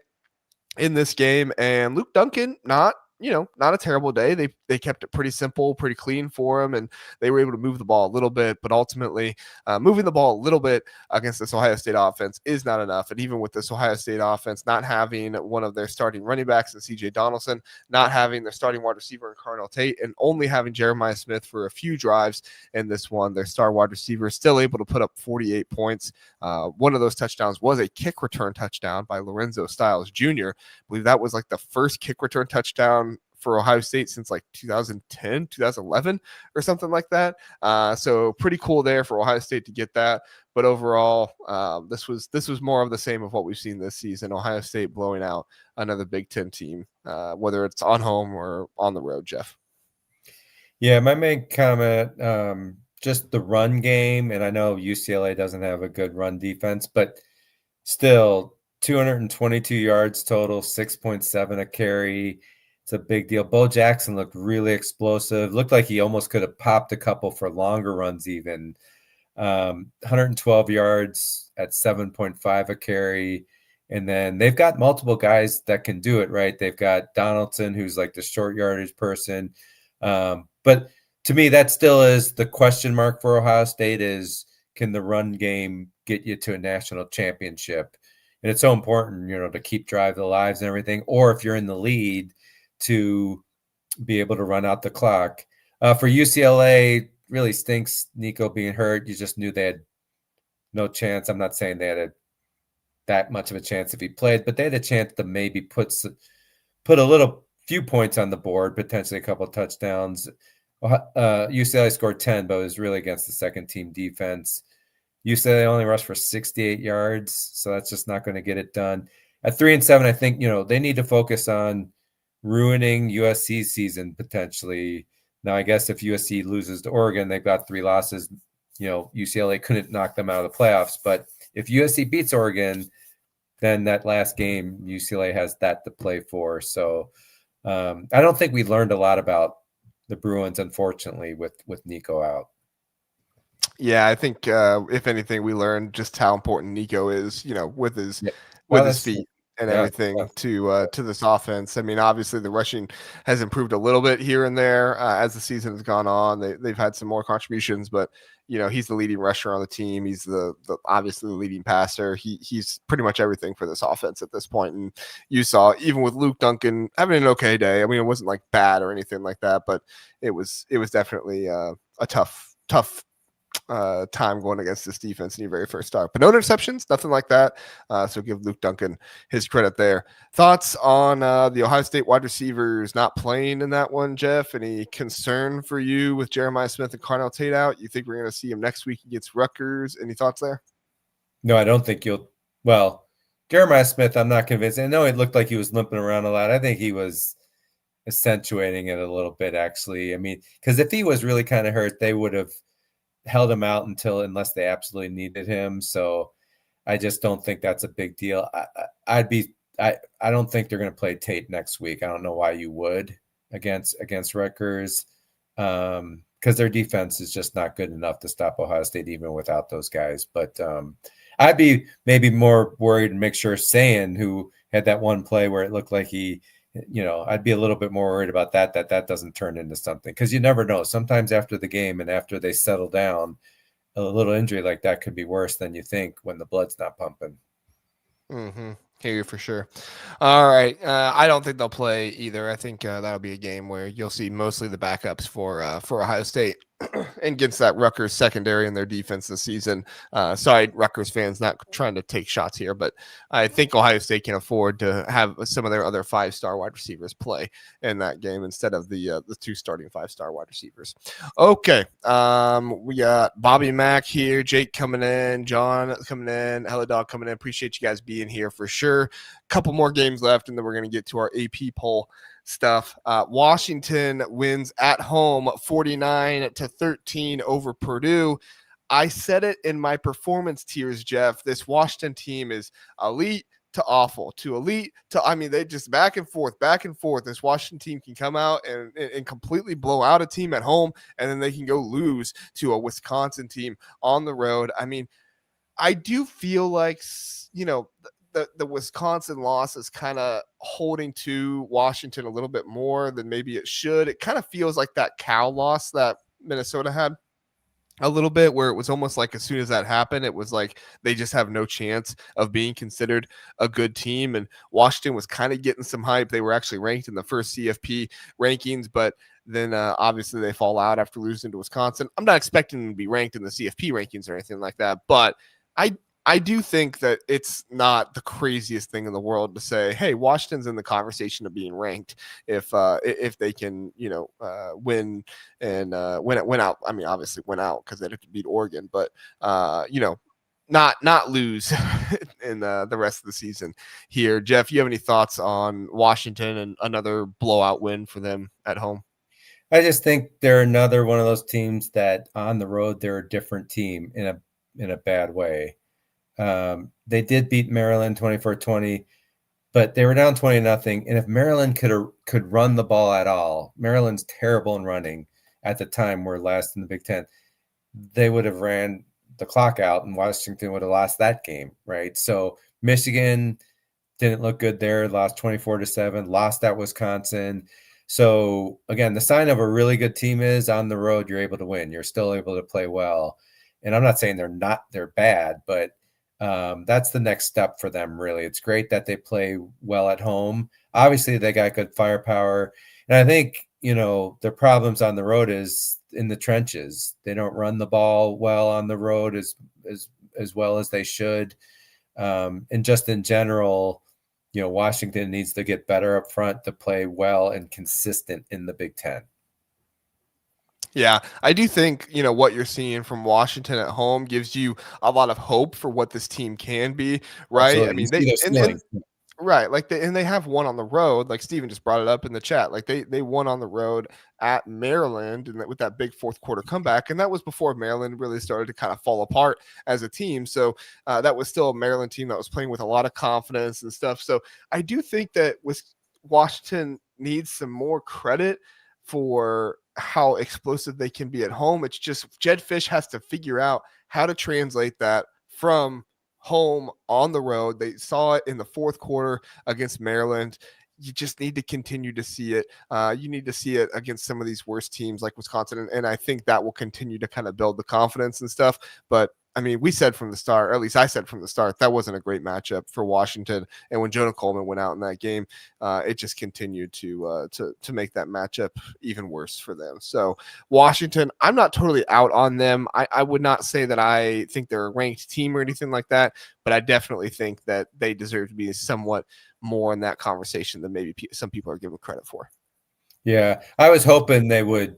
in this game, and Luke Duncan, not a terrible day. They kept it pretty simple, pretty clean for him, and they were able to move the ball a little bit. But ultimately, moving the ball a little bit against this Ohio State offense is not enough. And even with this Ohio State offense not having one of their starting running backs in C.J. Donaldson, not having their starting wide receiver in Carnell Tate, and only having Jeremiah Smith for a few drives in this one, their star wide receiver is still able to put up 48 points. One of those touchdowns was a kick return touchdown by Lorenzo Styles Jr. I believe that was like the first kick return touchdown for Ohio State since like 2010, 2011 or something like that. So pretty cool there for Ohio State to get that. But overall, this was more of the same of what we've seen this season. Ohio State blowing out another Big Ten team, whether it's on home or on the road, Jeff. Yeah, my main comment, just the run game. And I know UCLA doesn't have a good run defense, but still 222 yards total, 6.7 a carry. It's a big deal. Bo Jackson looked really explosive. Looked like he almost could have popped a couple for longer runs even. 112 yards at 7.5 a carry. And then they've got multiple guys that can do it, right? They've got Donaldson, who's like the short yardage person. But to me, that still is the question mark for Ohio State is, can the run game get you to a national championship? And it's so important, to keep drive the lives and everything. Or if you're in the lead, to be able to run out the clock. For UCLA, really stinks Nico being hurt. You just knew they had no chance. I'm not saying they had that much of a chance if he played, but they had a chance to maybe put a few points on the board, potentially a couple of touchdowns. UCLA scored 10, but it was really against the second team defense. UCLA only rushed for 68 yards, so that's just not going to get it done. At 3-7, I think, they need to focus on ruining USC's season potentially. Now, I guess if USC loses to Oregon, they've got 3 losses. UCLA couldn't knock them out of the playoffs. But if USC beats Oregon, then that last game, UCLA has that to play for. So I don't think we learned a lot about the Bruins, unfortunately, with Nico out. Yeah, I think if anything, we learned just how important Nico is, with his feet and everything to this offense. I mean, obviously the rushing has improved a little bit here and there as the season has gone on. They've had some more contributions, but he's the leading rusher on the team. He's the obviously the leading passer. He's pretty much everything for this offense at this point. And you saw even with Luke Duncan having an okay day. I mean, it wasn't like bad or anything like that, but it was definitely a tough time going against this defense in your very first start, but no interceptions, nothing like that. So give Luke Duncan his credit there. Thoughts on the Ohio State wide receivers not playing in that one, Jeff? Any concern for you with Jeremiah Smith and Carnell Tate out? You think we're going to see him next week against Rutgers? Any thoughts there? No, I don't think you'll Well, Jeremiah Smith, I'm not convinced. I know it looked like he was limping around a lot. I think he was accentuating it a little bit, actually. I mean, because if he was really kind of hurt, they would have held him out unless they absolutely needed him. So I just don't think that's a big deal. I don't think they're going to play Tate next week. I don't know why you would against Rutgers, because their defense is just not good enough to stop Ohio State even without those guys. But I'd be maybe more worried and make sure Sayin, who had that one play where it looked like I'd be a little bit more worried about that doesn't turn into something, because you never know. Sometimes after the game and after they settle down, a little injury like that could be worse than you think when the blood's not pumping. Mm-hmm. Hear you for sure. All right. I don't think they'll play either. I think that'll be a game where you'll see mostly the backups for Ohio State and against that Rutgers secondary and their defense this season. Sorry, Rutgers fans, not trying to take shots here, but I think Ohio State can afford to have some of their other 5-star wide receivers play in that game instead of the 2 starting 5-star wide receivers. Okay. We got Bobby Mack here, Jake coming in, John coming in, Hello Dog coming in. Appreciate you guys being here for sure. Couple more games left, and then we're going to get to our AP poll stuff. Washington wins at home 49-13 over Purdue. I said it in my performance tiers, Jeff. This Washington team is elite to awful to elite to, I mean, they just back and forth. This Washington team can come out and completely blow out a team at home, and then they can go lose to a Wisconsin team on the road. I mean, I do feel like, the Wisconsin loss is kind of holding to Washington a little bit more than maybe it should. It kind of feels like that Cal loss that Minnesota had a little bit, where it was almost like as soon as that happened, it was like they just have no chance of being considered a good team. And Washington was kind of getting some hype. They were actually ranked in the first CFP rankings, but then obviously they fall out after losing to Wisconsin. I'm not expecting them to be ranked in the CFP rankings or anything like that, but I do think that it's not the craziest thing in the world to say, hey, Washington's in the conversation of being ranked if they can, win and win out. I mean, obviously win out because they have to beat Oregon, but not lose in the rest of the season here. Jeff, you have any thoughts on Washington and another blowout win for them at home? I just think they're another one of those teams that on the road they're a different team in a bad way. They did beat Maryland 24-20, but they were down 20-0. And if Maryland could run the ball at all, Maryland's terrible in running at the time. We're last in the Big Ten. They would have ran the clock out, and Washington would have lost that game, right? So Michigan didn't look good there, lost 24-7, lost at Wisconsin. So again, the sign of a really good team is on the road, you're able to win. You're still able to play well. And I'm not saying they're bad, but that's the next step for them, really. It's great that they play well at home. Obviously, they got good firepower. And I think, their problems on the road is in the trenches. They don't run the ball well on the road as well as they should. And just in general, Washington needs to get better up front to play well and consistent in the Big Ten. Yeah, I do think, what you're seeing from Washington at home gives you a lot of hope for what this team can be, right? Absolutely. I mean, right, like they have one on the road, like Steven just brought it up in the chat. Like they won on the road at Maryland and with that big fourth quarter comeback, and that was before Maryland really started to kind of fall apart as a team. So that was still a Maryland team that was playing with a lot of confidence and stuff. So I do think that Washington needs some more credit for how explosive they can be at home. It's just Jed Fish has to figure out how to translate that from home on the road. They saw it in the fourth quarter against Maryland. You just need to continue to see it. You need to see it against some of these worse teams like Wisconsin. And I think that will continue to kind of build the confidence and stuff. But I mean, we said from the start, or at least I said from the start, that wasn't a great matchup for Washington. And when Jonah Coleman went out in that game, it just continued to make that matchup even worse for them. So Washington, I'm not totally out on them. I would not say that I think they're a ranked team or anything like that, but I definitely think that they deserve to be somewhat more in that conversation than maybe some people are giving credit for. Yeah, I was hoping they would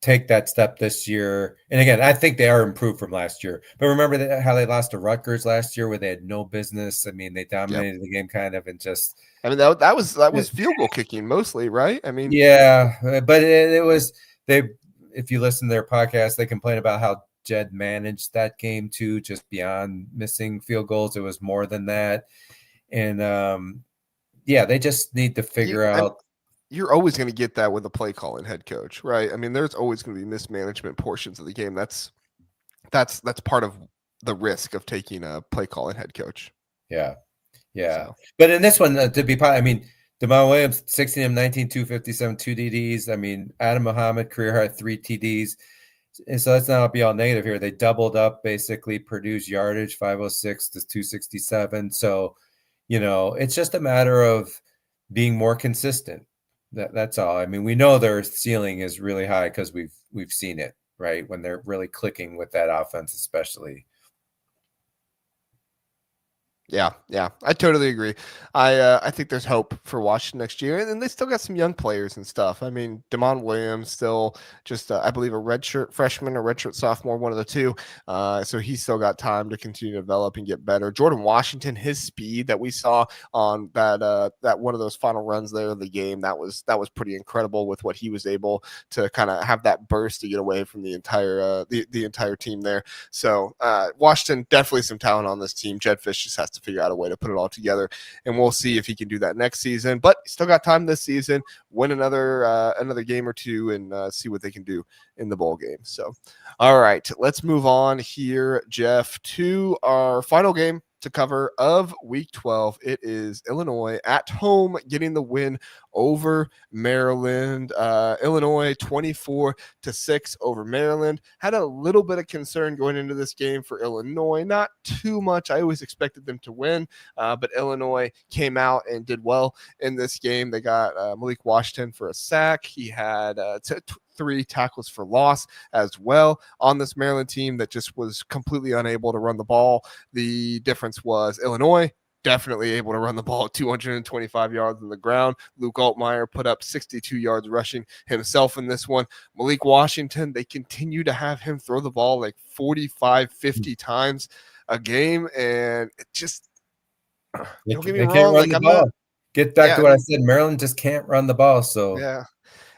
take that step this year. And again, I think they are improved from last year. But remember how they lost to Rutgers last year, where they had no business. I mean, they dominated the game kind of, and just. I mean, that was field goal kicking mostly, right? I mean, yeah, but it was they. If you listen to their podcast, they complain about how Jed managed that game too, just beyond missing field goals. It was more than that, and they just need to figure out. You're always going to get that with a play calling head coach, right? I mean, there's always going to be mismanagement portions of the game. That's part of the risk of taking a play calling head coach. Yeah. So. But in this one, to be, I mean, Demond Williams, 16 of 19, 257, 2 DDs. I mean, Adam Muhammad, career high, 3 TDs. And so let's not be all negative here. They doubled up basically Purdue's yardage, 506 to 267. So, it's just a matter of being more consistent. That's all. I mean, we know their ceiling is really high because we've seen it, right? When they're really clicking with that offense, especially. Yeah, I totally agree. I think there's hope for Washington next year, and then they still got some young players and stuff. I mean, Demond Williams still just, I believe, a redshirt freshman or redshirt sophomore, one of the two. So he's still got time to continue to develop and get better. Jordan Washington, his speed that we saw on that one of those final runs there of the game, that was pretty incredible with what he was able to kind of have that burst to get away from the entire the entire team there. So Washington, definitely some talent on this team. Jed Fish just has to figure out a way to put it all together, and we'll see if he can do that next season. But still got time this season, win another game or two, and see what they can do in the bowl game. So, all right, let's move on here, Jeff, to our final game to cover of week 12. It is Illinois at home getting the win over Maryland. Illinois 24-6 over Maryland. Had a little bit of concern going into this game for Illinois, not too much. I always expected them to win, but Illinois came out and did well in this game. They got Malik Washington for a sack. He had 3 tackles for loss as well on this Maryland team that just was completely unable to run the ball. The difference was Illinois definitely able to run the ball 225 yards on the ground. Luke Altmaier put up 62 yards rushing himself in this one. Malik Washington, they continue to have him throw the ball like 45, 50 times a game, and it just don't get me wrong. Like, get back to what I said. Maryland just can't run the ball. So yeah.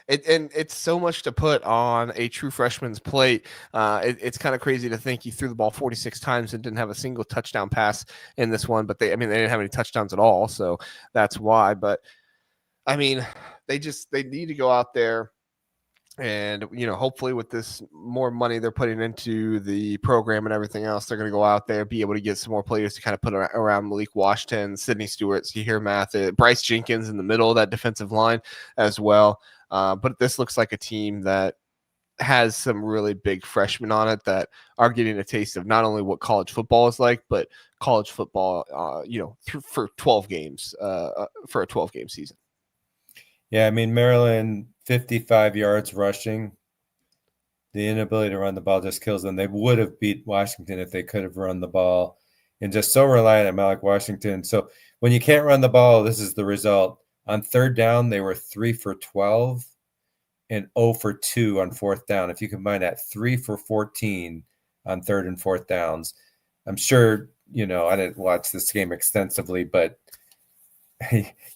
And it's so much to put on a true freshman's plate. It's kind of crazy to think he threw the ball 46 times and didn't have a single touchdown pass in this one. But they didn't have any touchdowns at all, so that's why. But I mean, they need to go out there and hopefully with this more money they're putting into the program and everything else, they're going to go out there, be able to get some more players to kind of put around Malik Washington, Sidney Stewart, Zahir Mathis, Bryce Jenkins in the middle of that defensive line as well. But this looks like a team that has some really big freshmen on it that are getting a taste of not only what college football is like, but college football, for 12 games, for a 12-game season. Yeah, I mean, Maryland, 55 yards rushing. The inability to run the ball just kills them. They would have beat Washington if they could have run the ball, and just so reliant on Malik Washington. So when you can't run the ball, this is the result. On third down, they were 3 for 12 and 0 for 2 on fourth down. If you combine that, 3 for 14 on third and fourth downs. I'm sure, I didn't watch this game extensively, but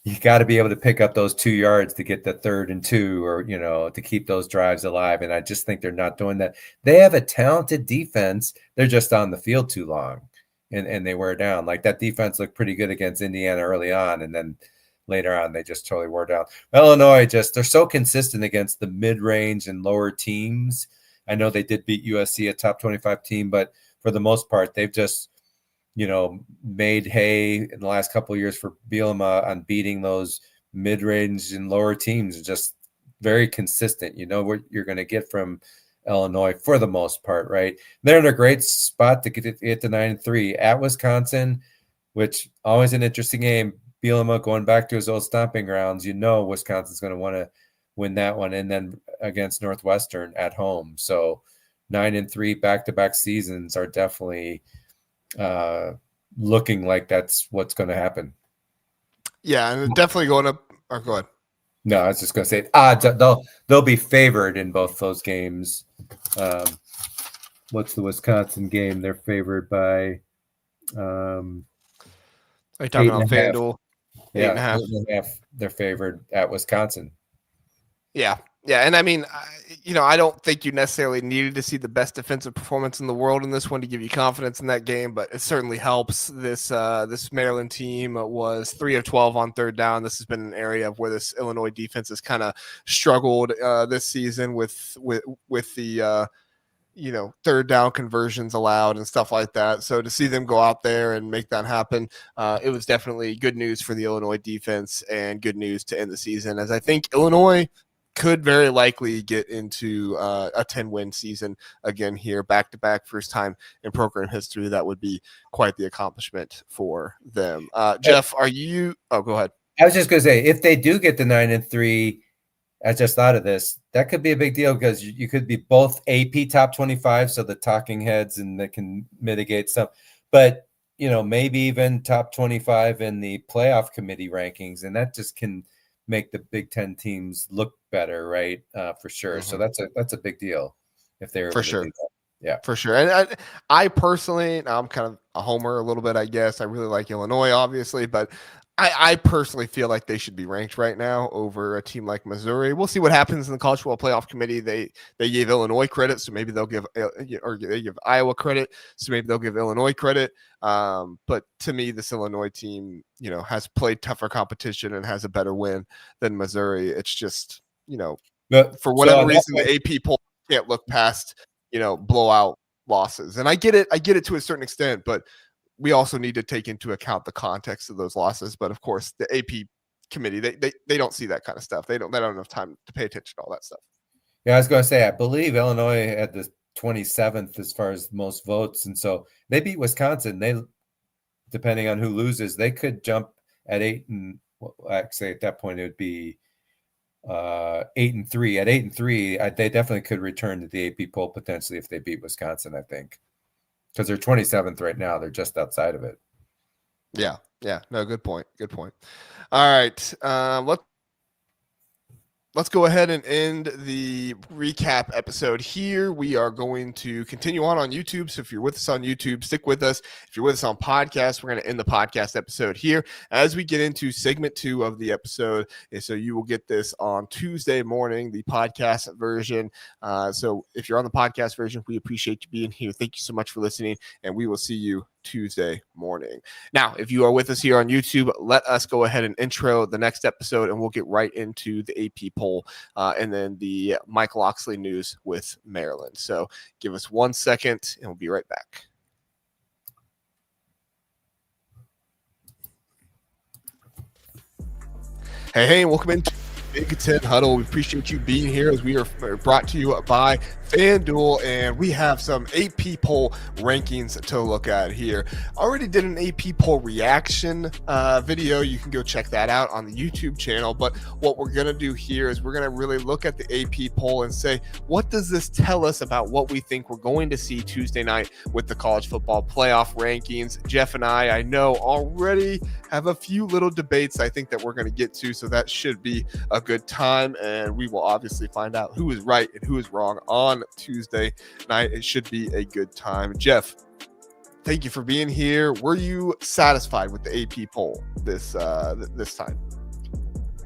you got to be able to pick up those 2 yards to get the 3rd and 2, or, to keep those drives alive. And I just think they're not doing that. They have a talented defense. They're just on the field too long, and they wear down. Like, that defense looked pretty good against Indiana early on, and then later on, they just totally wore down. Illinois, they're so consistent against the mid-range and lower teams. I know they did beat USC, a top 25 team, but for the most part, they've just, made hay in the last couple of years for Bielema on beating those mid-range and lower teams. Just very consistent. You know what you're going to get from Illinois for the most part, right? They're in a great spot to get to 9-3 at Wisconsin, which always an interesting game. Bielema going back to his old stomping grounds. Wisconsin's going to want to win that one, and then against Northwestern at home. So 9-3 back-to-back seasons are definitely looking like that's what's going to happen. Yeah, and definitely going up. Or go ahead. No, I was just going to say they'll be favored in both those games. What's the Wisconsin game? They're favored by Are you talking about FanDuel? Yeah, 8.5. 8.5. They're favored at Wisconsin. Yeah. Yeah. And I mean, I don't think you necessarily needed to see the best defensive performance in the world in this one to give you confidence in that game, but it certainly helps. This Maryland team was 3 of 12 on third down. This has been an area of where this Illinois defense has kind of struggled this season with the third down conversions allowed and stuff like that. So to see them go out there and make that happen, it was definitely good news for the Illinois defense and good news to end the season, as I think Illinois could very likely get into a 10-win season again here, back-to-back, first time in program history. That would be quite the accomplishment for them. Jeff, are you – oh, go ahead. I was just going to say, if they do get the 9-3, I just thought of this, that could be a big deal because you could be both AP top 25, so the talking heads, and that can mitigate some. But, maybe even top 25 in the playoff committee rankings, and that just can – make the Big Ten teams look better, right? For sure. Mm-hmm. So that's a big deal if they're for sure. Yeah, for sure. And I personally, I'm kind of a homer a little bit, I guess. I really like Illinois, obviously, but I personally feel like they should be ranked right now over a team like Missouri. We'll see what happens in the College Football Playoff Committee. They gave Illinois credit, so maybe they'll give Iowa credit, so maybe they'll give Illinois credit. But to me, this Illinois team, has played tougher competition and has a better win than Missouri. It's just, for whatever reason, the AP poll can't look past, blowout losses. And I get it to a certain extent, but we also need to take into account the context of those losses. But of course, the AP committee, they don't see that kind of stuff. They don't have enough time to pay attention to all that stuff. Yeah, I was going to say, I believe Illinois had the 27th as far as most votes. And so they beat Wisconsin. They, depending on who loses, they could jump at 8 and actually at that point it would be 8-3. At 8-3, they definitely could return to the AP poll potentially if they beat Wisconsin, I think. Because they're 27th right now. They're just outside of it. Yeah. No, good point. All right. Let's go ahead and end the recap episode here. We are going to continue on YouTube. So if you're with us on YouTube, stick with us. If you're with us on podcast, we're going to end the podcast episode here as we get into segment 2 of the episode. And so you will get this on Tuesday morning, the podcast version. So if you're on the podcast version, we appreciate you being here. Thank you so much for listening, and we will see you Tuesday morning. Now, if you are with us here on YouTube, let us go ahead and intro the next episode, and we'll get right into the AP poll and then the Mike Lockxley news with Maryland. So give us 1 second, and we'll be right back. Hey, welcome into Big Ten Huddle. We appreciate you being here as we are brought to you by FanDuel, and we have some AP poll rankings to look at here. Already did an AP poll reaction video. You can go check that out on the YouTube channel. But what we're going to do here is we're going to really look at the AP poll and say, what does this tell us about what we think we're going to see Tuesday night with the college football playoff rankings? Jeff and I know already have a few little debates I think that we're going to get to, so that should be a good time, and we will obviously find out who is right and who is wrong on Tuesday night. It should be a good time. Jeff, thank you for being here. Were you satisfied with the AP poll this time?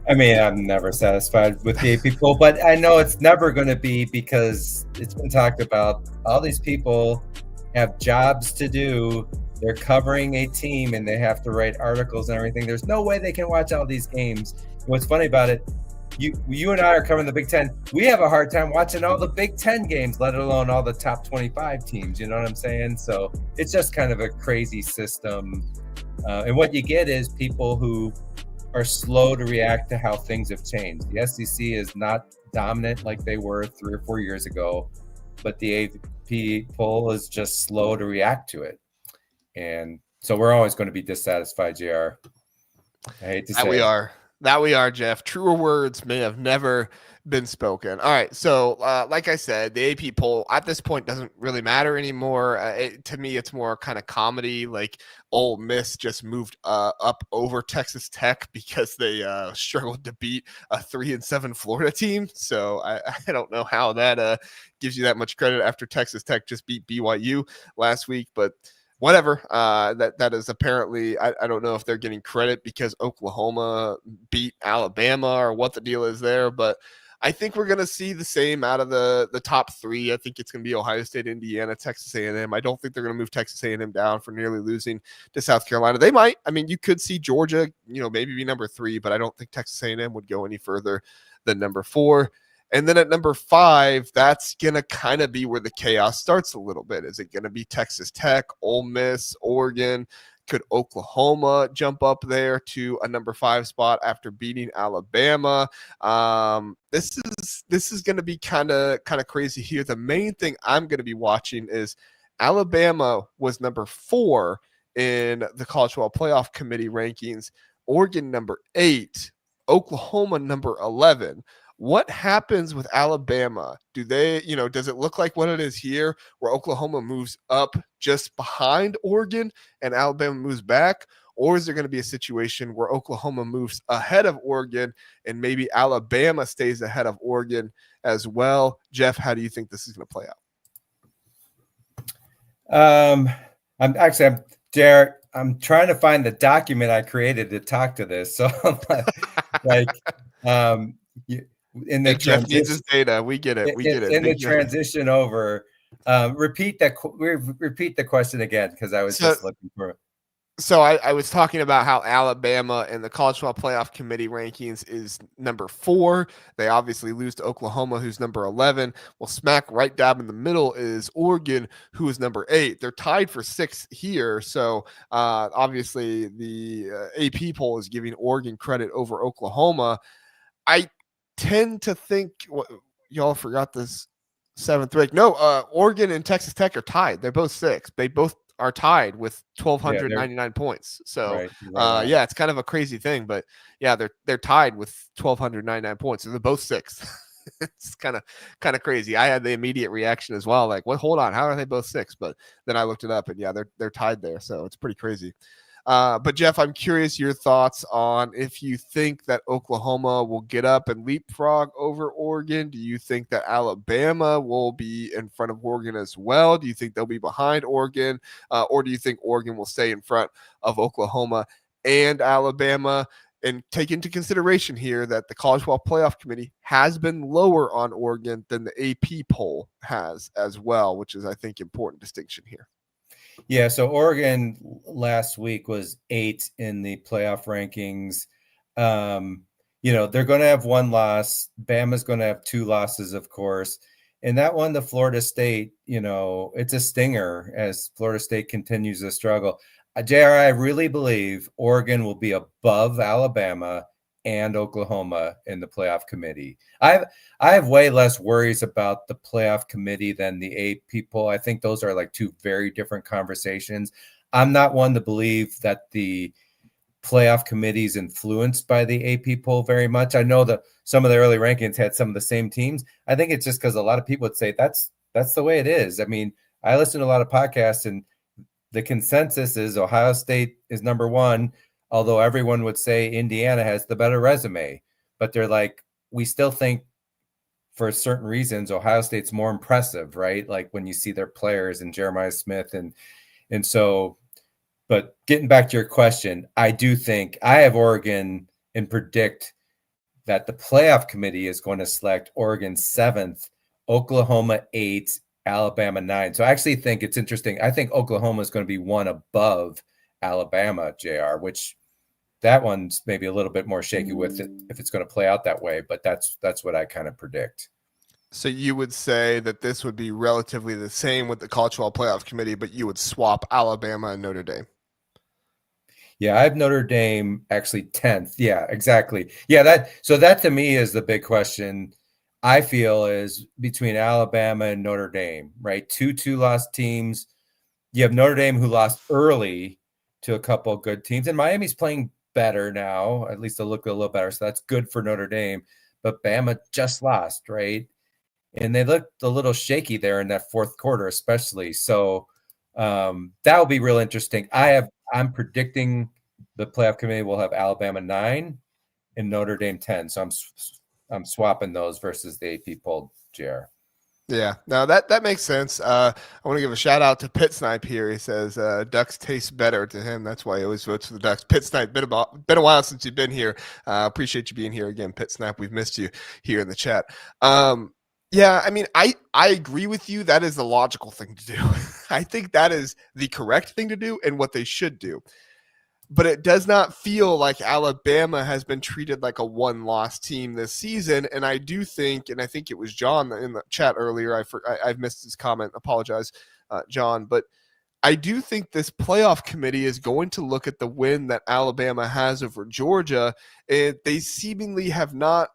I mean, I'm never satisfied with the AP poll, but I know it's never going to be, because it's been talked about. All these people have jobs to do. They're covering a team and they have to write articles and everything. There's no way they can watch all these games. What's funny about it, you and I are covering the Big Ten. We have a hard time watching all the Big Ten games, let alone all the top 25 teams. You know what I'm saying? So it's just kind of a crazy system. And what you get is people who are slow to react to how things have changed. The SEC is not dominant like they were 3 or 4 years ago, but the AP poll is just slow to react to it. And so we're always going to be dissatisfied, JR. I hate to say we are. That we are, Jeff. Truer words may have never been spoken. All right. So, like I said, the AP poll at this point doesn't really matter anymore. To me, it's more kind of comedy. Like Ole Miss just moved up over Texas Tech because they struggled to beat a 3-7 Florida team. So I don't know how that gives you that much credit after Texas Tech just beat BYU last week, but whatever. That is apparently, I don't know if they're getting credit because Oklahoma beat Alabama or what the deal is there, but I think we're going to see the same out of the top three. I think it's going to be Ohio State, Indiana, Texas A&M. I don't think they're going to move Texas A&M down for nearly losing to South Carolina. They might. I mean, you could see Georgia, maybe be number 3, but I don't think Texas A&M would go any further than number 4. And then at number 5, that's going to kind of be where the chaos starts a little bit. Is it going to be Texas Tech, Ole Miss, Oregon? Could Oklahoma jump up there to a number 5 spot after beating Alabama? This is going to be kind of crazy here. The main thing I'm going to be watching is Alabama was number 4 in the College Football Playoff Committee rankings. Oregon number 8, Oklahoma number 11. What happens with Alabama? Do they, does it look like what it is here where Oklahoma moves up just behind Oregon and Alabama moves back? Or is there going to be a situation where Oklahoma moves ahead of Oregon and maybe Alabama stays ahead of Oregon as well? Jeff, how do you think this is going to play out? Jared, I'm trying to find the document I created to talk to this. So in the Jeff needs his data. We get it. In the transition over, repeat the question again, because I was just looking for it. So I was talking about how Alabama in the College Football Playoff Committee rankings is number 4. They obviously lose to Oklahoma, who's number 11. Well, smack right dab in the middle is Oregon, who is number 8. They're tied for 6th here. So obviously the AP poll is giving Oregon credit over Oklahoma. I tend to think y'all forgot this 7th rank. No, Oregon and Texas Tech are tied. They're both 6. They both are tied with 1,299 points. So right. It's kind of a crazy thing, but yeah, they're tied with 1,299 points. So they're both 6. It's kind of crazy. I had the immediate reaction as well, like, what? Hold on, how are they both 6? But then I looked it up, and yeah, they're tied there. So it's pretty crazy. But Jeff, I'm curious your thoughts on if you think that Oklahoma will get up and leapfrog over Oregon. Do you think that Alabama will be in front of Oregon as well? Do you think they'll be behind Oregon? Or do you think Oregon will stay in front of Oklahoma and Alabama? And take into consideration here that the College Football Playoff Committee has been lower on Oregon than the AP poll has as well, which is, I think, important distinction here. Yeah, so Oregon last week was 8 in the playoff rankings. They're going to have 1 loss. Bama's going to have 2 losses, of course. And that one to Florida State, it's a stinger as Florida State continues to struggle. JR, I really believe Oregon will be above Alabama and Oklahoma in the playoff committee. I have way less worries about the playoff committee than the AP poll. I think those are like 2 very different conversations. I'm not one to believe that the playoff committee is influenced by the AP poll very much. I know that some of the early rankings had some of the same teams. I think it's just because a lot of people would say that's the way it is. I mean, I listen to a lot of podcasts, and the consensus is Ohio State is number 1. Although everyone would say Indiana has the better resume, but they're like, we still think for certain reasons, Ohio State's more impressive, right? Like when you see their players and Jeremiah Smith and so, but getting back to your question, I do think I have Oregon and predict that the playoff committee is going to select Oregon 7th, Oklahoma 8, Alabama 9. So I actually think it's interesting. I think Oklahoma is going to be 1 above Alabama, JR, which that one's maybe a little bit more shaky with it if it's going to play out that way, but that's what I kind of predict. So you would say that this would be relatively the same with the College Football Playoff Committee, but you would swap Alabama and Notre Dame. Yeah, I have Notre Dame actually 10th. Yeah, exactly. Yeah, that to me is the big question. I feel is between Alabama and Notre Dame, right? 2 loss teams. You have Notre Dame who lost early to a couple of good teams, and Miami's playing better now. At least they'll look a little better. So that's good for Notre Dame. But Bama just lost, right? And they looked a little shaky there in that fourth quarter, especially. So that'll be real interesting. I'm predicting the playoff committee will have Alabama 9 and Notre Dame 10. So I'm swapping those versus the AP poll, JR. Yeah, no, that makes sense. I want to give a shout out to Pit Snipe here. He says Ducks taste better to him. That's why he always votes for the Ducks. Pit Snipe, been a while since you've been here. Appreciate you being here again, Pit Snipe. We've missed you here in the chat. Yeah, I mean, I agree with you. That is the logical thing to do. I think that is the correct thing to do and what they should do. But it does not feel like Alabama has been treated like a one-loss team this season. And I do think, and I think it was John in the chat earlier, I've missed his comment, apologize, John, but I do think this playoff committee is going to look at the win that Alabama has over Georgia, and they seemingly have not,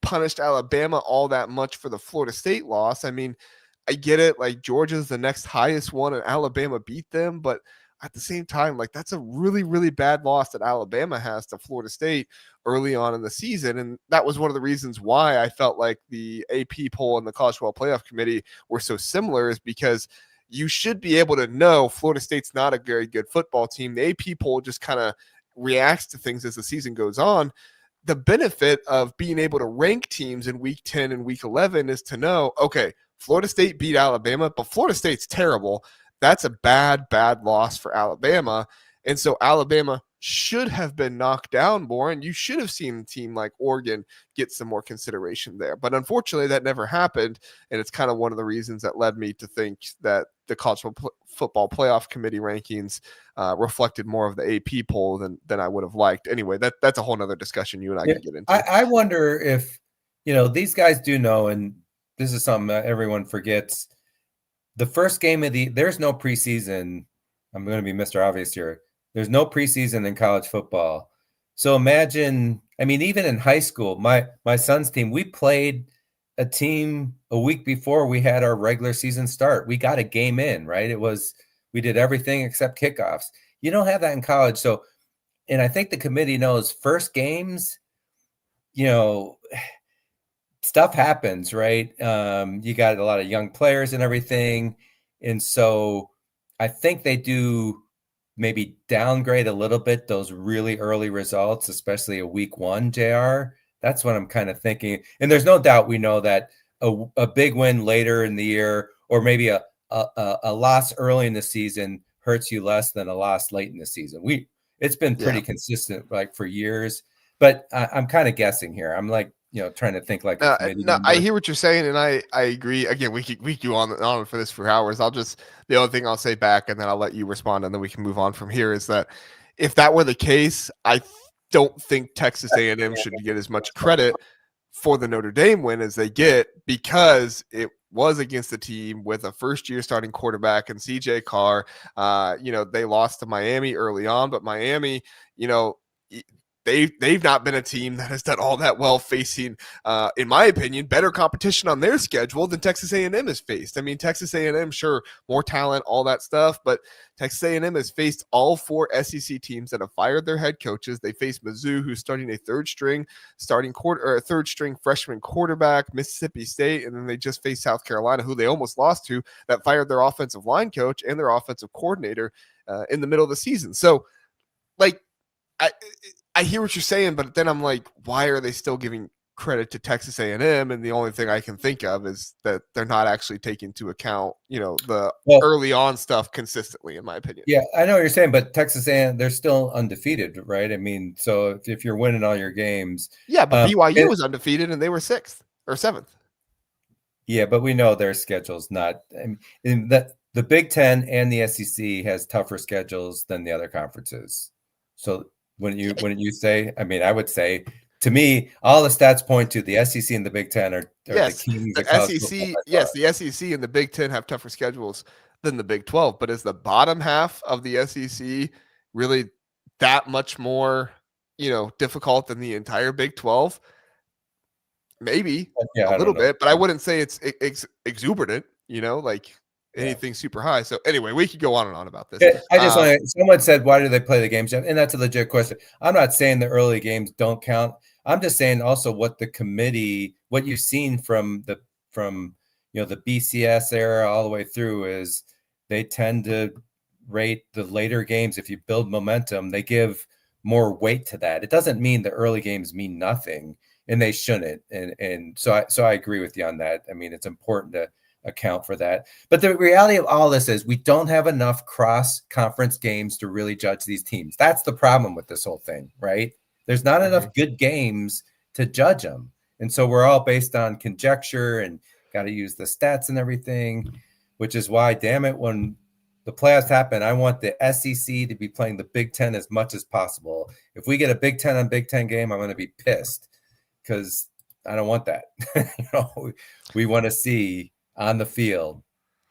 punished Alabama all that much for the Florida State loss. I mean, I get it, like Georgia's the next highest one and Alabama beat them, but at the same time, like that's a really, really bad loss that Alabama has to Florida State early on in the season. And that was one of the reasons why I felt like the AP poll and the College Football Playoff Committee were so similar, is because you should be able to know Florida State's not a very good football team. The AP poll just kind of reacts to things as the season goes on. The benefit of being able to rank teams in week 10 and week 11 is to know, okay, Florida State beat Alabama, but Florida State's terrible. That's a bad, bad loss for Alabama. And so Alabama should have been knocked down more, and you should have seen a team like Oregon get some more consideration there. But unfortunately, that never happened, and it's kind of one of the reasons that led me to think that the College Football Playoff Committee rankings reflected more of the AP poll than I would have liked. Anyway, that's a whole nother discussion you and I can get into. I wonder if, these guys do know, and this is something that everyone forgets. The first game there's no preseason. I'm going to be Mr. Obvious here. There's no preseason in college football. So imagine, even in high school, my son's team, we played a team a week before we had our regular season start. We got a game in, right? We did everything except kickoffs. You don't have that in college. So, and I think the committee knows first games, stuff happens, right? You got a lot of young players and everything. And so I think they do maybe downgrade a little bit those really early results, especially a week 1, JR. That's what I'm kind of thinking. And there's no doubt we know that a big win later in the year, or maybe a loss early in the season, hurts you less than a loss late in the season. It's been pretty consistent, like for years, but I'm kind of guessing here. I'm like, trying to think like. No, I hear what you're saying, and I agree. Again, we could go on for this for hours. The only thing I'll say back, and then I'll let you respond, and then we can move on from here, is that if that were the case, I don't think Texas A&M should get as much credit for the Notre Dame win as they get, because it was against a team with a first-year starting quarterback and CJ Carr. They lost to Miami early on, but Miami, they've not been a team that has done all that well facing, in my opinion, better competition on their schedule than Texas A&M has faced. I mean, Texas A&M, sure, more talent, all that stuff, but Texas A&M has faced all 4 SEC teams that have fired their head coaches. They faced Mizzou, who's starting a third-string freshman quarterback, Mississippi State, and then they just faced South Carolina, who they almost lost to, that fired their offensive line coach and their offensive coordinator in the middle of the season. So, like, I hear what you're saying, but then I'm like, why are they still giving credit to Texas A&M? And the only thing I can think of is that they're not actually taking into account, early on stuff consistently, in my opinion. Yeah, I know what you're saying, but Texas A&M, they're still undefeated, right? I mean, so if you're winning all your games. Yeah, but BYU was undefeated and they were 6th or 7th. Yeah, but we know their schedule's not. The Big Ten and the SEC has tougher schedules than the other conferences. So wouldn't you say? I mean, I would say, to me, all the stats point to the SEC and the Big Ten are the kings of college football. Yes, the SEC and the Big Ten have tougher schedules than the Big 12, but is the bottom half of the SEC really that much more, difficult than the entire Big 12? Maybe a little bit, but I wouldn't say it's exuberant, like anything super high. So anyway, we could go on and on about this. I just want to, someone said, why do they play the games? And that's a legit question. I'm not saying the early games don't count. I'm just saying also what the committee, what you've seen from the BCS era all the way through is they tend to rate the later games. If you build momentum, they give more weight to that. It doesn't mean the early games mean nothing, and they shouldn't. And so I agree with you on that. I mean, it's important to account for that. But the reality of all this is we don't have enough cross-conference games to really judge these teams. That's the problem with this whole thing, right? There's not enough good games to judge them. And so we're all based on conjecture and got to use the stats and everything, which is why, damn it, when the playoffs happen, I want the SEC to be playing the Big Ten as much as possible. If we get a Big Ten on Big Ten game, I'm going to be pissed because I don't want that. We want to see on the field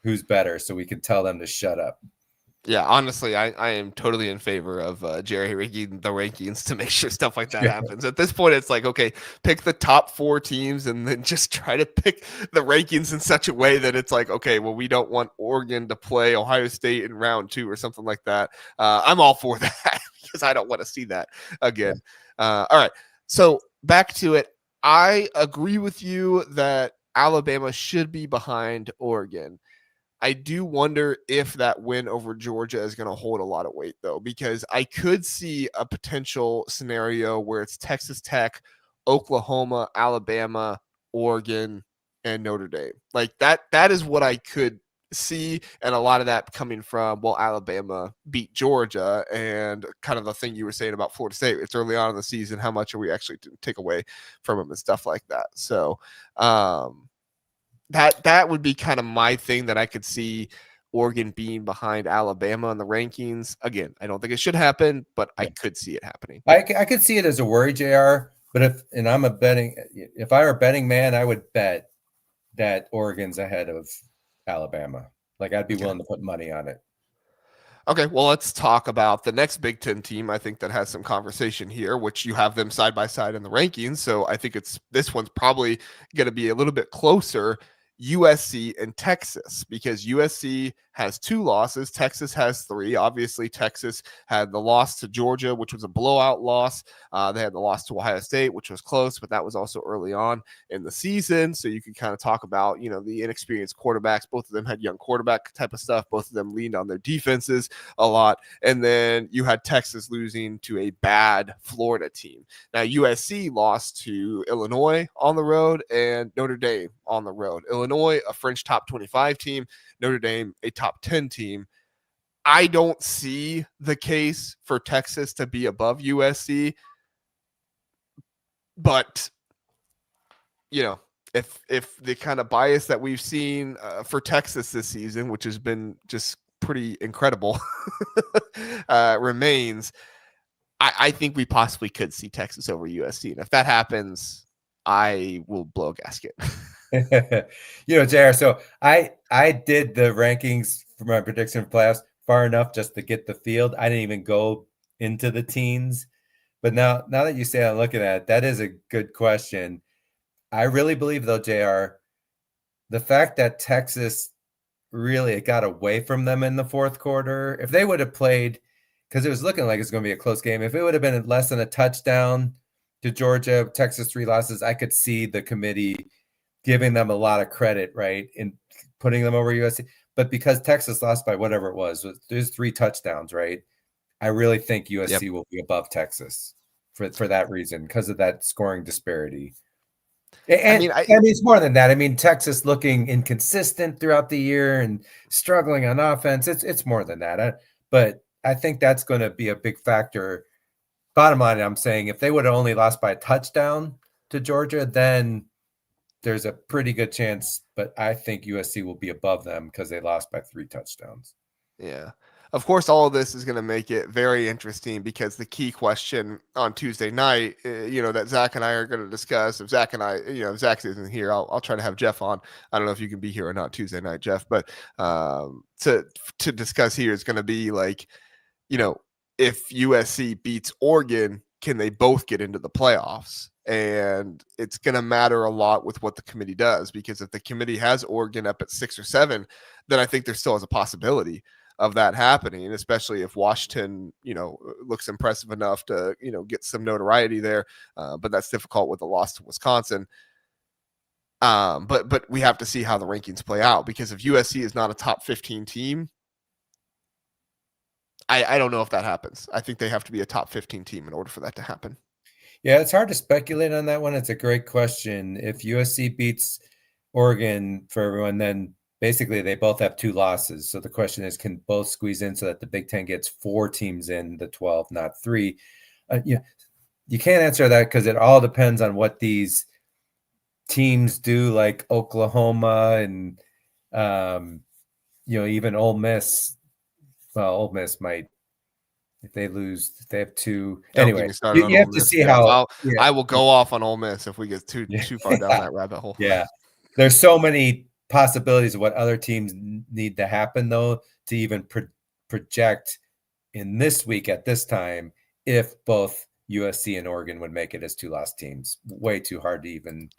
who's better so we can tell them to shut up. Yeah, honestly, I am totally in favor of Jerry ranking the rankings to make sure stuff like that happens. At this point, it's like, okay, pick the top 4 teams and then just try to pick the rankings in such a way that it's like, okay, well, we don't want Oregon to play Ohio State in round 2 or something like that. I'm all for that because I don't want to see that again. All right, so back to it. I agree with you that Alabama should be behind Oregon. I do wonder if that win over Georgia is going to hold a lot of weight, though, because I could see a potential scenario where it's Texas Tech, Oklahoma, Alabama, Oregon, and Notre Dame. Like that is what I could see, and a lot of that coming from, well, Alabama beat Georgia, and kind of the thing you were saying about Florida State. It's early on in the season. How much are we actually to take away from them and stuff like that? So, that would be kind of my thing that I could see Oregon being behind Alabama in the rankings. Again, I don't think it should happen, but I could see it happening. I could see it as a worry, JR. But if I were a betting man, I would bet that Oregon's ahead of Alabama. Like I'd be willing to put money on it. Okay, well, let's talk about the next Big Ten team. I think that has some conversation here, which you have them side by side in the rankings. So I think this one's probably going to be a little bit closer. USC and Texas, because USC has 2 losses. Texas has 3. Obviously, Texas had the loss to Georgia, which was a blowout loss. They had the loss to Ohio State, which was close, but that was also early on in the season. So you can kind of talk about, the inexperienced quarterbacks. Both of them had young quarterback type of stuff. Both of them leaned on their defenses a lot. And then you had Texas losing to a bad Florida team. Now, USC lost to Illinois on the road and Notre Dame on the road. Illinois, a French top 25 team. Notre Dame, a top 10 team. I don't see the case for Texas to be above USC, but if the kind of bias that we've seen for Texas this season, which has been just pretty incredible, remains, I think we possibly could see Texas over USC, and if that happens, I will blow a gasket. JR, so I did the rankings for my prediction for playoffs far enough just to get the field. I didn't even go into the teens. But now that you say I'm looking at it, that is a good question. I really believe, though, JR, the fact that Texas really got away from them in the fourth quarter, if they would have played, because it was looking like it's going to be a close game, if it would have been less than a touchdown to Georgia, Texas 3 losses, I could see the committee giving them a lot of credit, right, in putting them over USC. But because Texas lost by whatever it was, there's 3 touchdowns, right? I really think USC will be above Texas for that reason, because of that scoring disparity. And I mean, it's more than that. I mean, Texas looking inconsistent throughout the year and struggling on offense. It's more than that. But I think that's going to be a big factor. Bottom line, I'm saying if they would have only lost by a touchdown to Georgia, then there's a pretty good chance, but I think USC will be above them because they lost by 3 touchdowns. Yeah. Of course, all of this is going to make it very interesting, because the key question on Tuesday night, that Zach and I are going to discuss, if Zach isn't here, I'll try to have Jeff on. I don't know if you can be here or not Tuesday night, Jeff, but to discuss here is going to be like, if USC beats Oregon, can they both get into the playoffs? And it's going to matter a lot with what the committee does, because if the committee has Oregon up at 6 or 7, then I think there still is a possibility of that happening, especially if Washington, looks impressive enough to, get some notoriety there. But that's difficult with a loss to Wisconsin. But we have to see how the rankings play out, because if USC is not a top 15 team, I don't know if that happens. I think they have to be a top 15 team in order for that to happen. Yeah, it's hard to speculate on that one. It's a great question. If USC beats Oregon for everyone, then basically they both have 2 losses. So the question is, can both squeeze in so that the Big Ten gets 4 teams in the 12, not 3? You can't answer that, because it all depends on what these teams do, like Oklahoma and even Ole Miss. Well, Ole Miss might, if they lose, if they have 2. Anyway, you have to see how. I will go off on Ole Miss if we get too far down that rabbit hole. Yeah, there's so many possibilities of what other teams need to happen, though, to even project in this week at this time if both USC and Oregon would make it as 2 lost teams. Way too hard to even,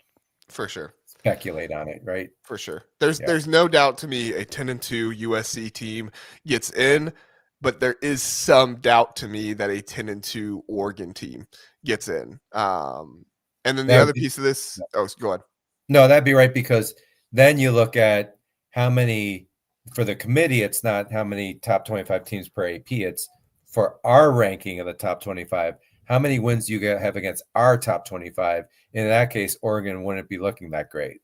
for sure, speculate on it, right? For sure. There's no doubt to me a 10-2 USC team gets in, but there is some doubt to me that a 10-2 Oregon team gets in. And then the other piece of this, go ahead. No, that'd be right, because then you look at how many, for the committee, it's not how many top 25 teams per AP, it's for our ranking of the top 25, how many wins you have against our top 25. In that case, Oregon wouldn't be looking that great.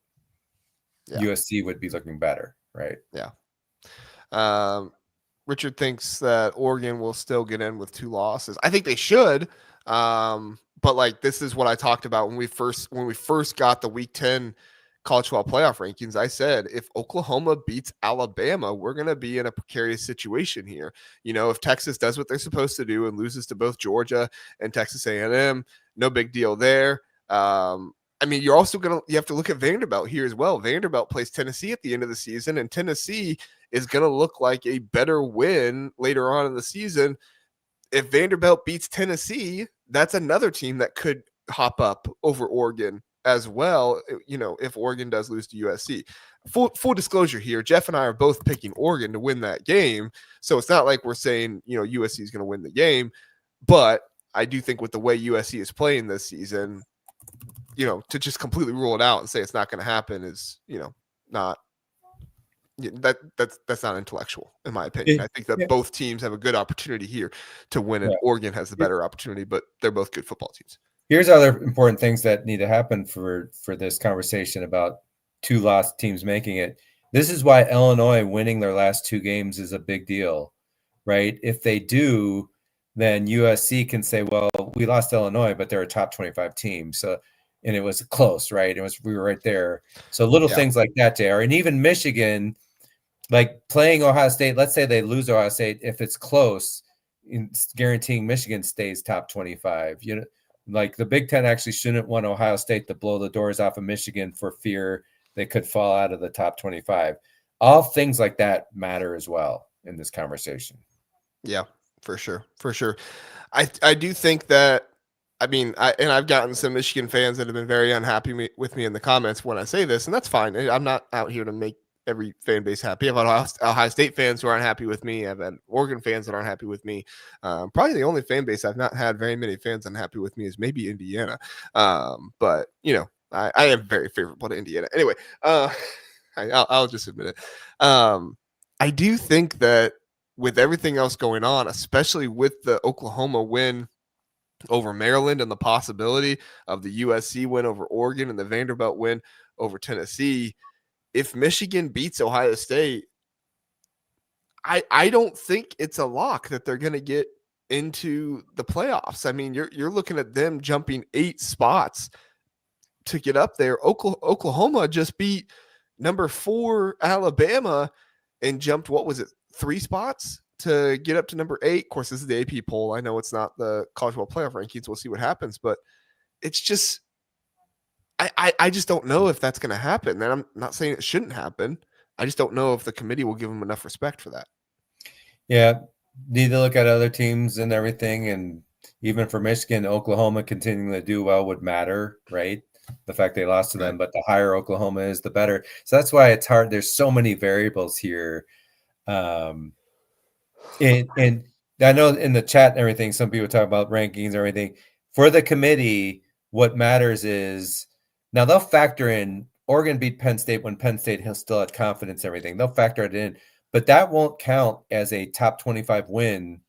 Yeah. USC would be looking better, right? Yeah. Richard thinks that Oregon will still get in with 2 losses. I think they should. But this is what I talked about when we first got the Week 10 college football playoff rankings. I said, if Oklahoma beats Alabama, we're going to be in a precarious situation here. If Texas does what they're supposed to do and loses to both Georgia and Texas A&M, no big deal there. You're also you have to look at Vanderbilt here as well. Vanderbilt plays Tennessee at the end of the season, and Tennessee is going to look like a better win later on in the season. If Vanderbilt beats Tennessee, that's another team that could hop up over Oregon as well, if Oregon does lose to USC. Full disclosure here, Jeff and I are both picking Oregon to win that game, so it's not like we're saying, USC is going to win the game, but I do think with the way USC is playing this season, to just completely rule it out and say it's not going to happen is, not that's not intellectual, in my opinion. I think that both teams have a good opportunity here to win, and Oregon has the better opportunity, but they're both good football teams. Here's other important things that need to happen for this conversation about 2 lost teams making it. This is why Illinois winning their last 2 games is a big deal, right? If they do, then USC can say, well, we lost Illinois, but they're a top 25 team. So, and it was close, right? We were right there. So little things like that, JR. And even Michigan, like playing Ohio State, let's say they lose Ohio State, if it's close, guaranteeing Michigan stays top 25. Like the Big Ten actually shouldn't want Ohio State to blow the doors off of Michigan for fear they could fall out of the top 25. All things like that matter as well in this conversation. Yeah, for sure. I do think that, I've gotten some Michigan fans that have been very unhappy with me in the comments when I say this, and that's fine. I'm not out here to make every fan base happy. I've had Ohio State fans who aren't happy with me. I've had Oregon fans that aren't happy with me. Probably the only fan base I've not had very many fans unhappy with me is maybe Indiana. But I am very favorable to Indiana. Anyway, I'll just admit it. I do think that with everything else going on, especially with the Oklahoma win over Maryland and the possibility of the USC win over Oregon and the Vanderbilt win over Tennessee, if Michigan beats Ohio State, I don't think it's a lock that they're going to get into the playoffs. You're looking at them jumping 8 spots to get up there. Oklahoma just beat number 4 Alabama and jumped, 3 spots to get up to number 8. Of course, this is the AP poll. I know it's not the college football playoff rankings. We'll see what happens, but it's just, I just don't know if that's going to happen. And I'm not saying it shouldn't happen. I just don't know if the committee will give them enough respect for that. Yeah. Need to look at other teams and everything. And even for Michigan, Oklahoma continuing to do well would matter, right? The fact they lost to them, but the higher Oklahoma is, the better. So that's why it's hard. There's so many variables here. And I know in the chat and everything, some people talk about rankings and everything. For the committee, what matters is now they'll factor in Oregon beat Penn State when Penn State still had confidence and everything. They'll factor it in, but that won't count as a top 25 win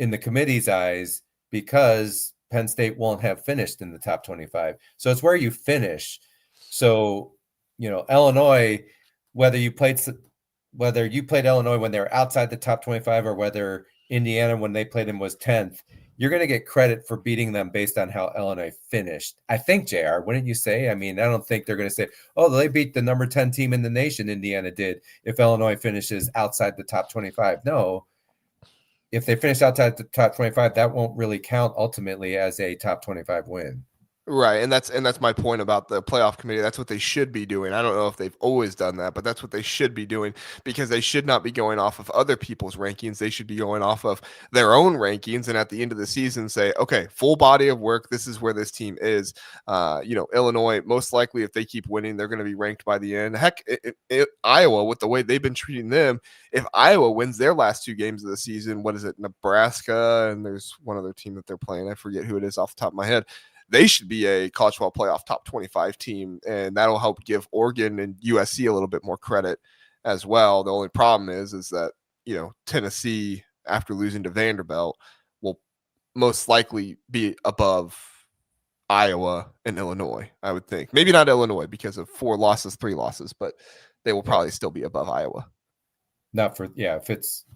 in the committee's eyes because Penn State won't have finished in the top 25. So it's where you finish. So, Illinois, whether you played Illinois when they were outside the top 25 or whether Indiana when they played them was 10th, you're going to get credit for beating them based on how Illinois finished. I think, JR, wouldn't you say? I mean, I don't think they're going to say, oh, they beat the number 10 team in the nation, Indiana did, if Illinois finishes outside the top 25. No. If they finish outside the top 25, that won't really count ultimately as a top 25 win. Right, and that's my point about the playoff committee. That's what they should be doing. I don't know if they've always done that, but that's what they should be doing because they should not be going off of other people's rankings. They should be going off of their own rankings, and at the end of the season, say, okay, full body of work. This is where this team is. Illinois, most likely, if they keep winning, they're going to be ranked by the end. Heck, Iowa, with the way they've been treating them, if Iowa wins their last 2 games of the season, what is it, Nebraska, and there's one other team that they're playing. I forget who it is off the top of my head. They should be a college football playoff top 25 team, and that'll help give Oregon and USC a little bit more credit as well. The only problem is that, Tennessee, after losing to Vanderbilt, will most likely be above Iowa and Illinois, I would think. Maybe not Illinois because of 3 losses, but they will probably still be above Iowa. If it's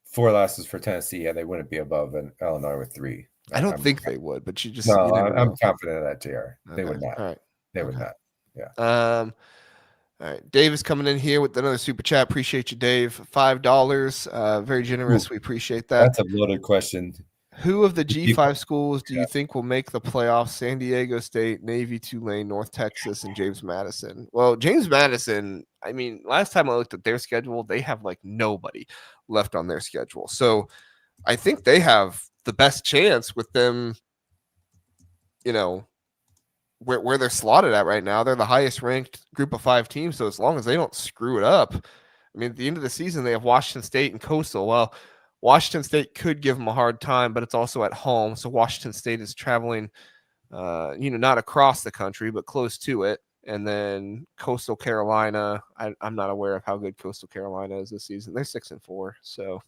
4 losses for Tennessee, they wouldn't be above Illinois with 3. I don't think they would, but you just. I'm confident of that, JR. They would not. All right. They would not. Yeah. All right. Dave is coming in here with another super chat. Appreciate you, Dave. $5. Very generous. We appreciate that. That's a loaded question. Who of the G5 schools do you think will make the playoffs? San Diego State, Navy, Tulane, North Texas, and James Madison. Well, James Madison, I mean, last time I looked at their schedule, they have like nobody left on their schedule. So I think they have the best chance with them, where they're slotted at right now. They're the highest ranked group of 5 teams. So as long as they don't screw it up, I mean, at the end of the season, they have Washington State and Coastal. Well, Washington State could give them a hard time, but it's also at home. So Washington State is traveling, not across the country, but close to it. And then Coastal Carolina, I'm not aware of how good Coastal Carolina is this season. They're 6-4. So,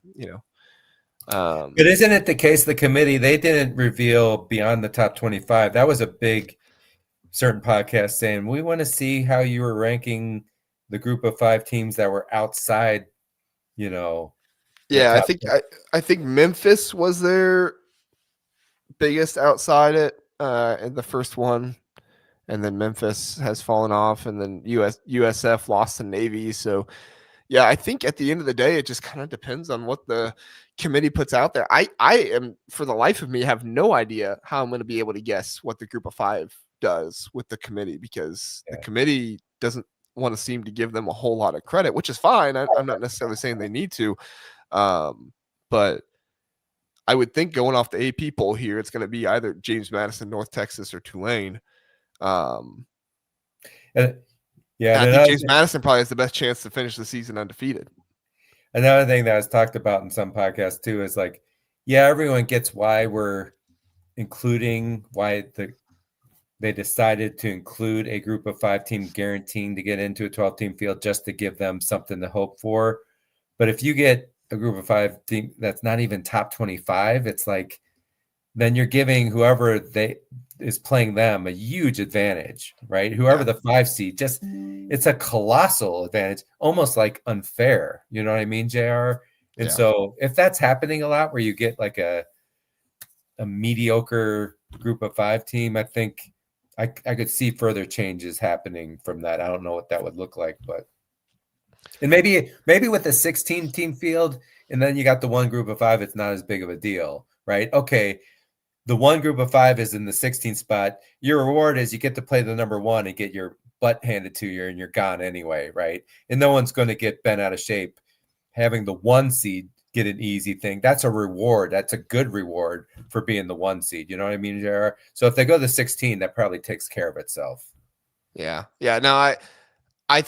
but isn't it the case the committee, they didn't reveal beyond the top 25? That was a big certain podcast saying, we want to see how you were ranking the group of 5 teams that were outside, Yeah, I think Memphis was their biggest outside it in the first one, and then Memphis has fallen off, and then USF lost to Navy. So, yeah, I think at the end of the day, it just kind of depends on what the committee puts out there. I am, for the life of me, have no idea how I'm going to be able to guess what the group of 5 does with the committee because the committee doesn't want to seem to give them a whole lot of credit, which is fine. I'm not necessarily saying they need to. But I would think going off the AP poll here, it's going to be either James Madison, North Texas, or Tulane. I think James Madison probably has the best chance to finish the season undefeated. Another thing that was talked about in some podcasts too is like, everyone gets why we're including they decided to include a group of 5 teams guaranteeing to get into a 12-team field just to give them something to hope for. But if you get a group of 5 team that's not even top 25, it's like then you're giving whoever is playing them a huge advantage, right? Whoever the 5 seed, it's a colossal advantage, almost like unfair. You know what I mean, JR? And so if that's happening a lot where you get like a mediocre group of 5 team, I think I could see further changes happening from that. I don't know what that would look like, but and maybe with a 16-team field, and then you got the one group of 5, it's not as big of a deal, right? Okay, the one group of 5 is in the 16th spot. Your reward is you get to play the number 1 and get your butt handed to you, and you're gone anyway, right? And no one's going to get bent out of shape having the 1 seed get an easy thing. That's a reward. That's a good reward for being the 1 seed. You know what I mean, JR? So if they go to 16, that probably takes care of itself. Yeah. No, I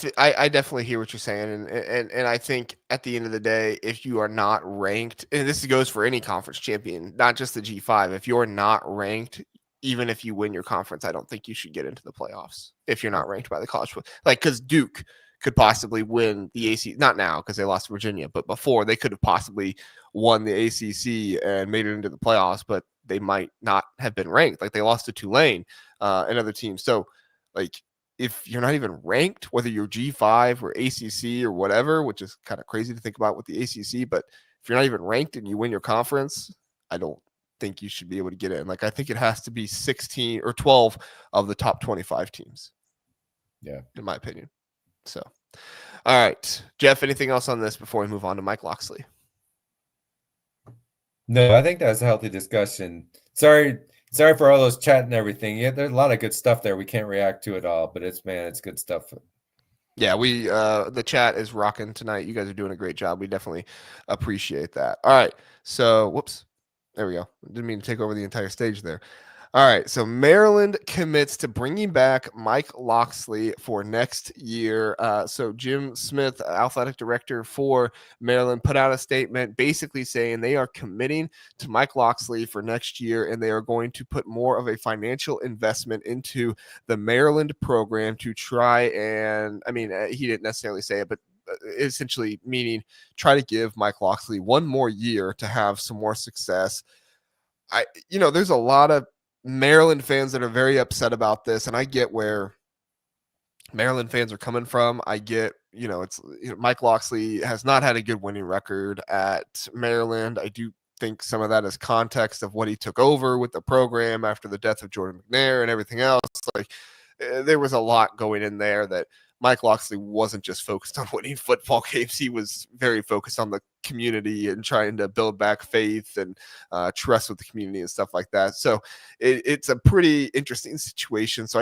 definitely hear what you're saying, and I think at the end of the day, if you are not ranked, and this goes for any conference champion, not just the G5, if you're not ranked, even if you win your conference, I don't think you should get into the playoffs if you're not ranked by the college. Like, because Duke could possibly win the AC, not now because they lost to Virginia, but before they could have possibly won the ACC and made it into the playoffs, but they might not have been ranked. Like they lost to Tulane and other teams. So, like, if you're not even ranked, whether you're G5 or ACC or whatever, which is kind of crazy to think about with the ACC, but if you're not even ranked and you win your conference, I don't think you should be able to get in. Like, I think it has to be 16 or 12 of the top 25 teams. Yeah. In my opinion. So, all right, Jeff, anything else on this before we move on to Mike Lockxley? No, I think that's a healthy discussion. Sorry for all those chat and everything. Yeah, there's a lot of good stuff there. We can't react to it all, but it's good stuff. Yeah, we the chat is rocking tonight. You guys are doing a great job. We definitely appreciate that. All right. So, whoops. There we go. Didn't mean to take over the entire stage there. All right, so Maryland commits to bringing back Mike Lockxley for next year. So Jim Smith, athletic director for Maryland, put out a statement basically saying they are committing to Mike Lockxley for next year, and they are going to put more of a financial investment into the Maryland program to try and, I mean, he didn't necessarily say it, but essentially meaning try to give Mike Lockxley one more year to have some more success. There's a lot of Maryland fans that are very upset about this, and I get where Maryland fans are coming from. I get, Mike Lockxley has not had a good winning record at Maryland. I do think some of that is context of what he took over with the program after the death of Jordan McNair and everything else. Like, there was a lot going in there that Mike Lockxley wasn't just focused on winning football games. He was very focused on the community and trying to build back faith and trust with the community and stuff like that. So it's a pretty interesting situation. So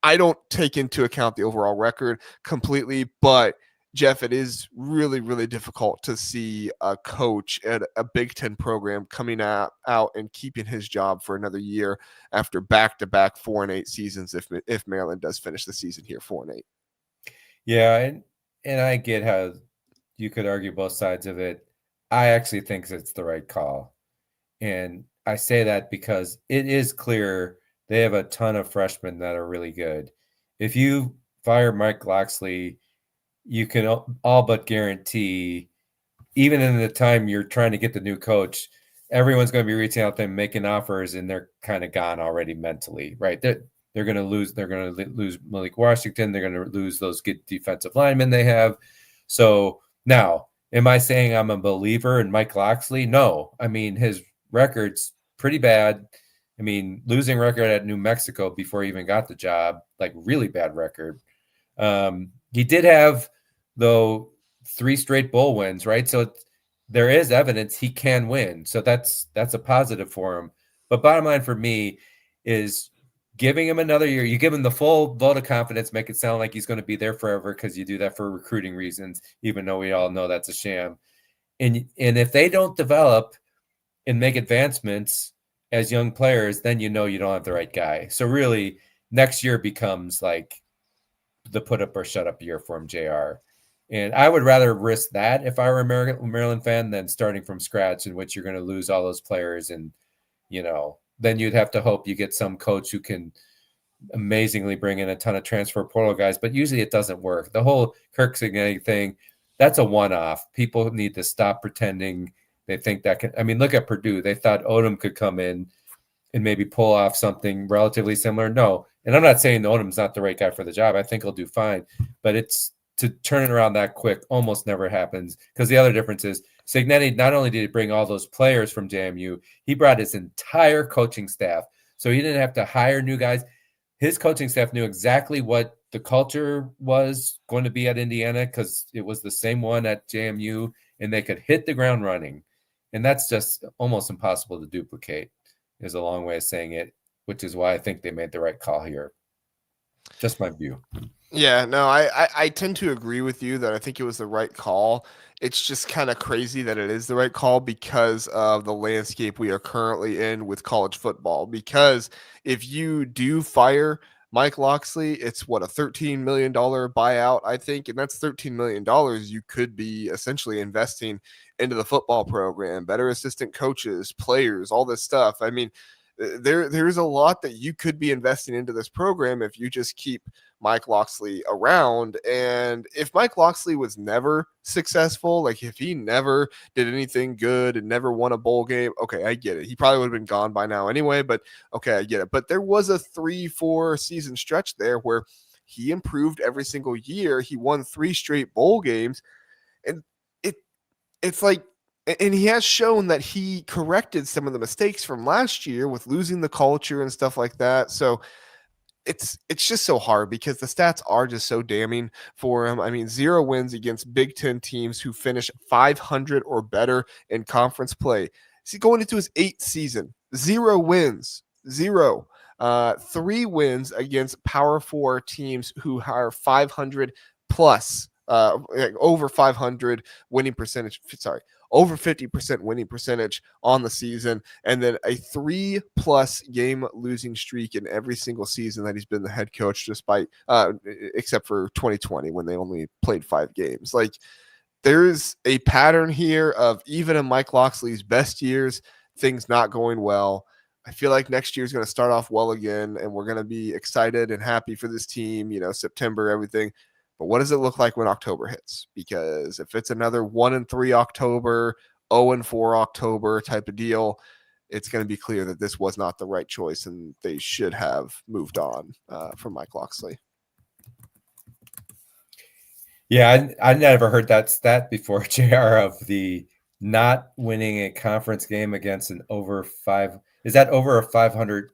I don't take into account the overall record completely, but Jeff, it is really, really difficult to see a coach at a Big Ten program coming out and keeping his job for another year after back-to-back 4-8 seasons. If Maryland does finish the season here 4-8. Yeah, and I get how you could argue both sides of it. I actually think it's the right call. And I say that because it is clear they have a ton of freshmen that are really good. If you fire Mike Lockxley, you can all but guarantee, even in the time you're trying to get the new coach, everyone's going to be reaching out to them, making offers, and they're kind of gone already mentally, right? They're going to lose. They're going to lose Malik Washington. They're going to lose those good defensive linemen they have. So now, am I saying I'm a believer in Mike Lockxley? No. I mean, his record's pretty bad. I mean, losing record at New Mexico before he even got the job, like really bad record. He did have, though, 3 straight bowl wins, right? So there is evidence he can win. So that's a positive for him. But bottom line for me is giving him another year. You give him the full vote of confidence, make it sound like he's going to be there forever because you do that for recruiting reasons, even though we all know that's a sham. And if they don't develop and make advancements as young players, then you don't have the right guy. So really, next year becomes like the put up or shut up year for him, JR. And I would rather risk that if I were a Maryland fan than starting from scratch, in which you're going to lose all those players. And, then you'd have to hope you get some coach who can amazingly bring in a ton of transfer portal guys. But usually it doesn't work. The whole Kirk Cignetti thing, that's a one-off. People need to stop pretending they think that can. I mean, look at Purdue. They thought Odom could come in and maybe pull off something relatively similar. No. And I'm not saying Odom's not the right guy for the job. I think he'll do fine. But it's to turn it around that quick almost never happens, because the other difference is Cignetti, not only did he bring all those players from JMU, he brought his entire coaching staff. So he didn't have to hire new guys. His coaching staff knew exactly what the culture was going to be at Indiana because it was the same one at JMU, and they could hit the ground running. And that's just almost impossible to duplicate, is a long way of saying it, which is why I think they made the right call here. Just my view. Yeah, no, I tend to agree with you that I think it was the right call. It's just kind of crazy that it is the right call because of the landscape we are currently in with college football. Because if you do fire Mike Locksley, it's what, a $13 million buyout, I think, and that's $13 million you could be essentially investing into the football program, better assistant coaches, players, all this stuff. I mean, there's a lot that you could be investing into this program if you just keep Mike Locksley around. And if Mike Locksley was never successful, like if he never did anything good and never won a bowl game, okay, I get it. He probably would have been gone by now anyway, but okay, I get it. But there was a 3-4 season stretch there where he improved every single year. He won 3 straight bowl games. And it it's like, and he has shown that he corrected some of the mistakes from last year with losing the culture and stuff like that. So it's just so hard because the stats are just so damning for him. I mean, 0 wins against Big Ten teams who finish 500 or better in conference play. He's going into his 8th season, 0 wins, 0. 3 wins against Power 4 teams who are 500 plus, over 500 winning percentage. Sorry, over 50% winning percentage on the season, and then a 3+ game losing streak in every single season that he's been the head coach, despite except for 2020 when they only played 5 games. Like, there's a pattern here of, even in Mike Locksley's best years, things not going well. I feel like next year's going to start off well again, and we're going to be excited and happy for this team, September, everything. But what does it look like when October hits? Because if it's another 1-3 October, 0-4 October type of deal, it's going to be clear that this was not the right choice, and they should have moved on from Mike Locksley. Yeah, I never heard that stat before, JR, of the not winning a conference game against an over 5. Is that over a 500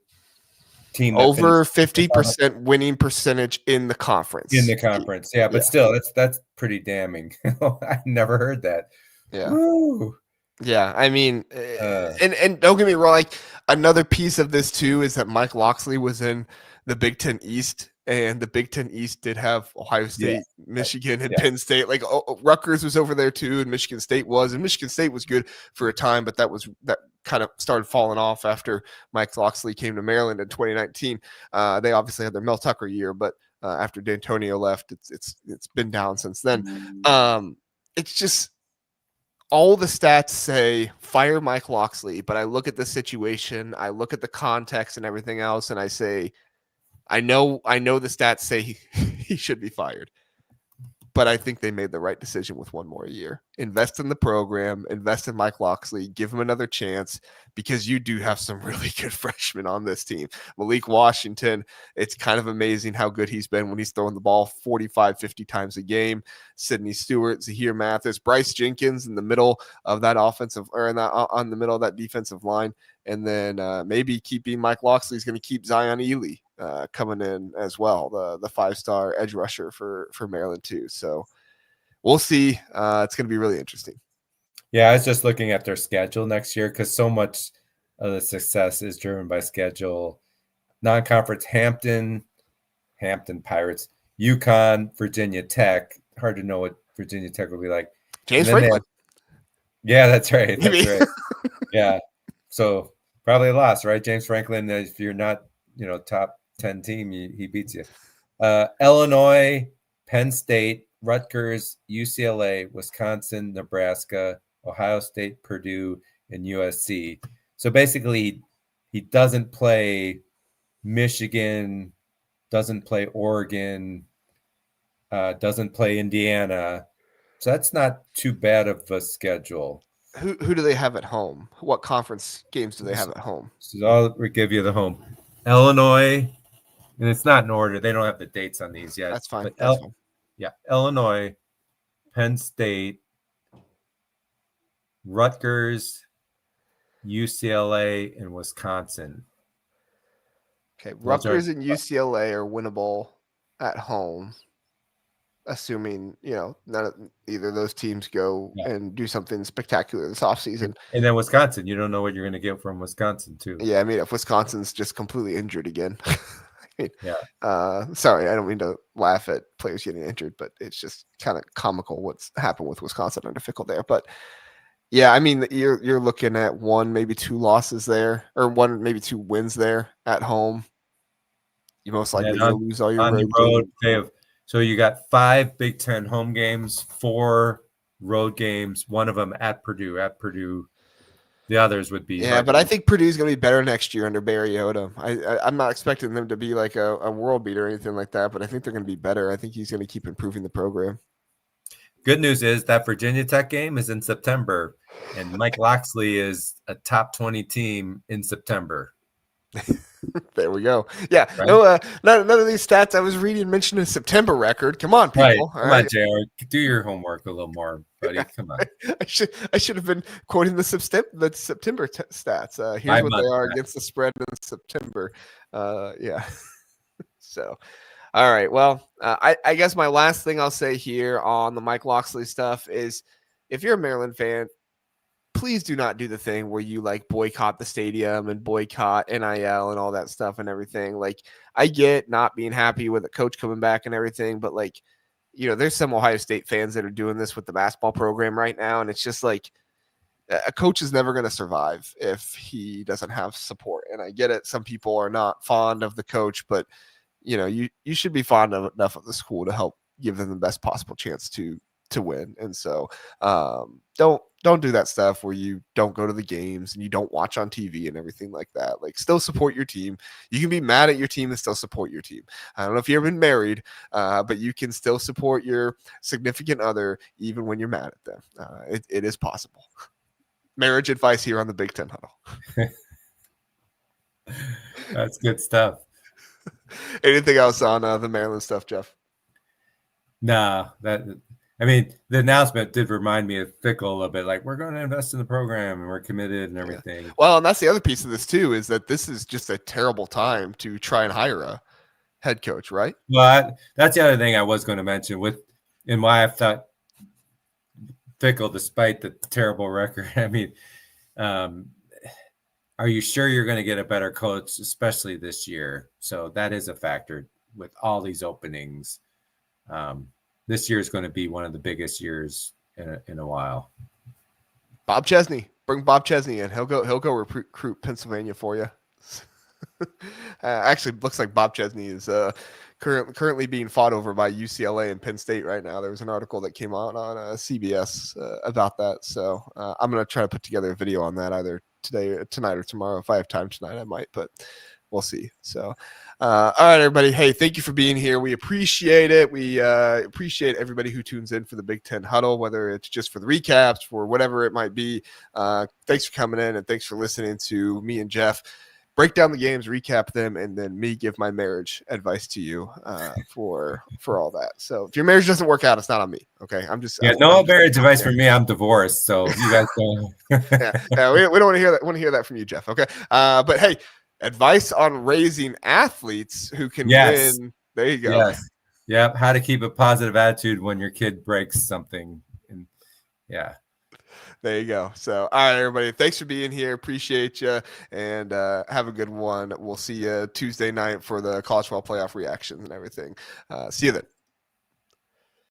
team? Over 50% winning percentage in the conference. In the conference, yeah, but still, that's pretty damning. I never heard that. Yeah. Woo. Yeah, I mean, and don't get me wrong, like, another piece of this too is that Mike Locksley was in the Big Ten East, and the Big Ten East did have Ohio State, Michigan, and Penn State. Like, Rutgers was over there too, and Michigan State was good for a time, but that kind of started falling off after Mike Locksley came to Maryland in 2019. They obviously had their Mel Tucker year, but after D'Antonio left, it's been down since then. It's just, all the stats say fire Mike Locksley, but I look at the situation, I look at the context and everything else, and I say, I know the stats say he should be fired, but I think they made the right decision with one more year. Invest in the program, invest in Mike Locksley, give him another chance, because you do have some really good freshmen on this team. Malik Washington, it's kind of amazing how good he's been when he's throwing the ball 45, 50 times a game. Sidney Stewart, Zahir Mathis, Bryce Jenkins in the middle of that offensive, or on the middle of that defensive line. And then maybe keeping Mike Locksley is going to keep Zion Ely coming in as well, the 5-star edge rusher for Maryland too. So we'll see. It's going to be really interesting. Yeah, I was just looking at their schedule next year, because so much of the success is driven by schedule. Non-conference: Hampton Pirates, UConn, Virginia Tech. Hard to know what Virginia Tech will be like. James Franklin. Yeah, that's right. That's right. Yeah. So probably a loss, right? James Franklin, if you're not, top 10 team, he beats you. Illinois, Penn State, Rutgers, UCLA, Wisconsin, Nebraska, Ohio State, Purdue, and USC. So basically, he doesn't play Michigan, doesn't play Oregon, doesn't play Indiana. So that's not too bad of a schedule. Who do they have at home? What conference games do they have at home? So I'll give you the home. Illinois, and it's not in order. They don't have the dates on these yet. That's fine. But That's fine. Yeah, Illinois, Penn State, Rutgers, UCLA, and Wisconsin. Okay, Rutgers and UCLA are winnable at home, assuming either of those teams go and do something spectacular this offseason. And then Wisconsin, you don't know what you're going to get from Wisconsin too. Yeah, I mean, if Wisconsin's just completely injured again, mean, Yeah. sorry, I don't mean to laugh at players getting injured, but it's just kind of comical what's happened with Wisconsin under Fickle there. But yeah, I mean, you're looking at one, maybe two losses there, or one, maybe two wins there at home. You most likely going to lose all your on the road road. games. They have, so you got 5 Big Ten home games, 4 road games, one of them at Purdue. At Purdue, the others would be. Yeah, but I think Purdue's going to be better next year under Barry Odom. I'm not expecting them to be like a world beater or anything like that, but I think they're going to be better. I think he's going to keep improving the program. Good news is that Virginia Tech game is in September, and Mike Lockxley is a top 20 team in September. There we go. Yeah, right? No, none of these stats I was reading mentioned a September record. Come on, people. Right. Come on, JR. Do your homework a little more, buddy. Come on. I should have been quoting the September stats. Here's what they are against the spread in September. Yeah. So, all right. Well, I guess my last thing I'll say here on the Mike Lockxley stuff is, if you're a Maryland fan, please do not do the thing where you like boycott the stadium and boycott NIL and all that stuff and everything. Like, I get not being happy with a coach coming back and everything, but like, you know, there's some Ohio State fans that are doing this with the basketball program right now. And it's just like, a coach is never going to survive if he doesn't have support. And I get it. Some people are not fond of the coach, but you know, you should be fond of enough of the school to help give them the best possible chance to win. And so don't do that stuff where you don't go to the games and you don't watch on TV and everything like that. Like, still support your team. You can be mad at your team and still support your team. I don't know if you've ever been married, but you can still support your significant other even when you're mad at them. It is possible. Marriage advice here on the Big Ten Huddle. That's good stuff. Anything else on the Maryland stuff, Jeff? No, I mean, the announcement did remind me of Fickle a little bit. Like, we're going to invest in the program and we're committed and everything. Yeah. Well, and that's the other piece of this too, is that this is just a terrible time to try and hire a head coach, right? Well, that's the other thing I was going to mention and why I thought Fickle, despite the terrible record. I mean, are you sure you're going to get a better coach, especially this year? So that is a factor with all these openings. This year is going to be one of the biggest years in a while. Bob Chesney, bring Bob Chesney in. He'll go recruit Pennsylvania for you. Actually, looks like Bob Chesney is currently being fought over by UCLA and Penn State right now. There was an article that came out on CBS about that. So I'm going to try to put together a video on that either tonight or tomorrow. If I have time tonight, I might, but we'll see. So, all right, everybody. Hey, thank you for being here. We appreciate it. We appreciate everybody who tunes in for the Big Ten Huddle, whether it's just for the recaps or whatever it might be. Thanks for coming in, and thanks for listening to me and Jeff break down the games, recap them, and then me give my marriage advice to you for all that. So if your marriage doesn't work out, it's not on me. Okay, no marriage advice from me. I'm divorced, so you guys don't. yeah, we don't want to hear that. Want to hear that from you, Jeff? Okay, but hey, advice on raising athletes who can win. There you go. Yes. Yep. How to keep a positive attitude when your kid breaks something. And yeah. There you go. So, all right, everybody. Thanks for being here. Appreciate you. And have a good one. We'll see you Tuesday night for the college football playoff reactions and everything. See you then.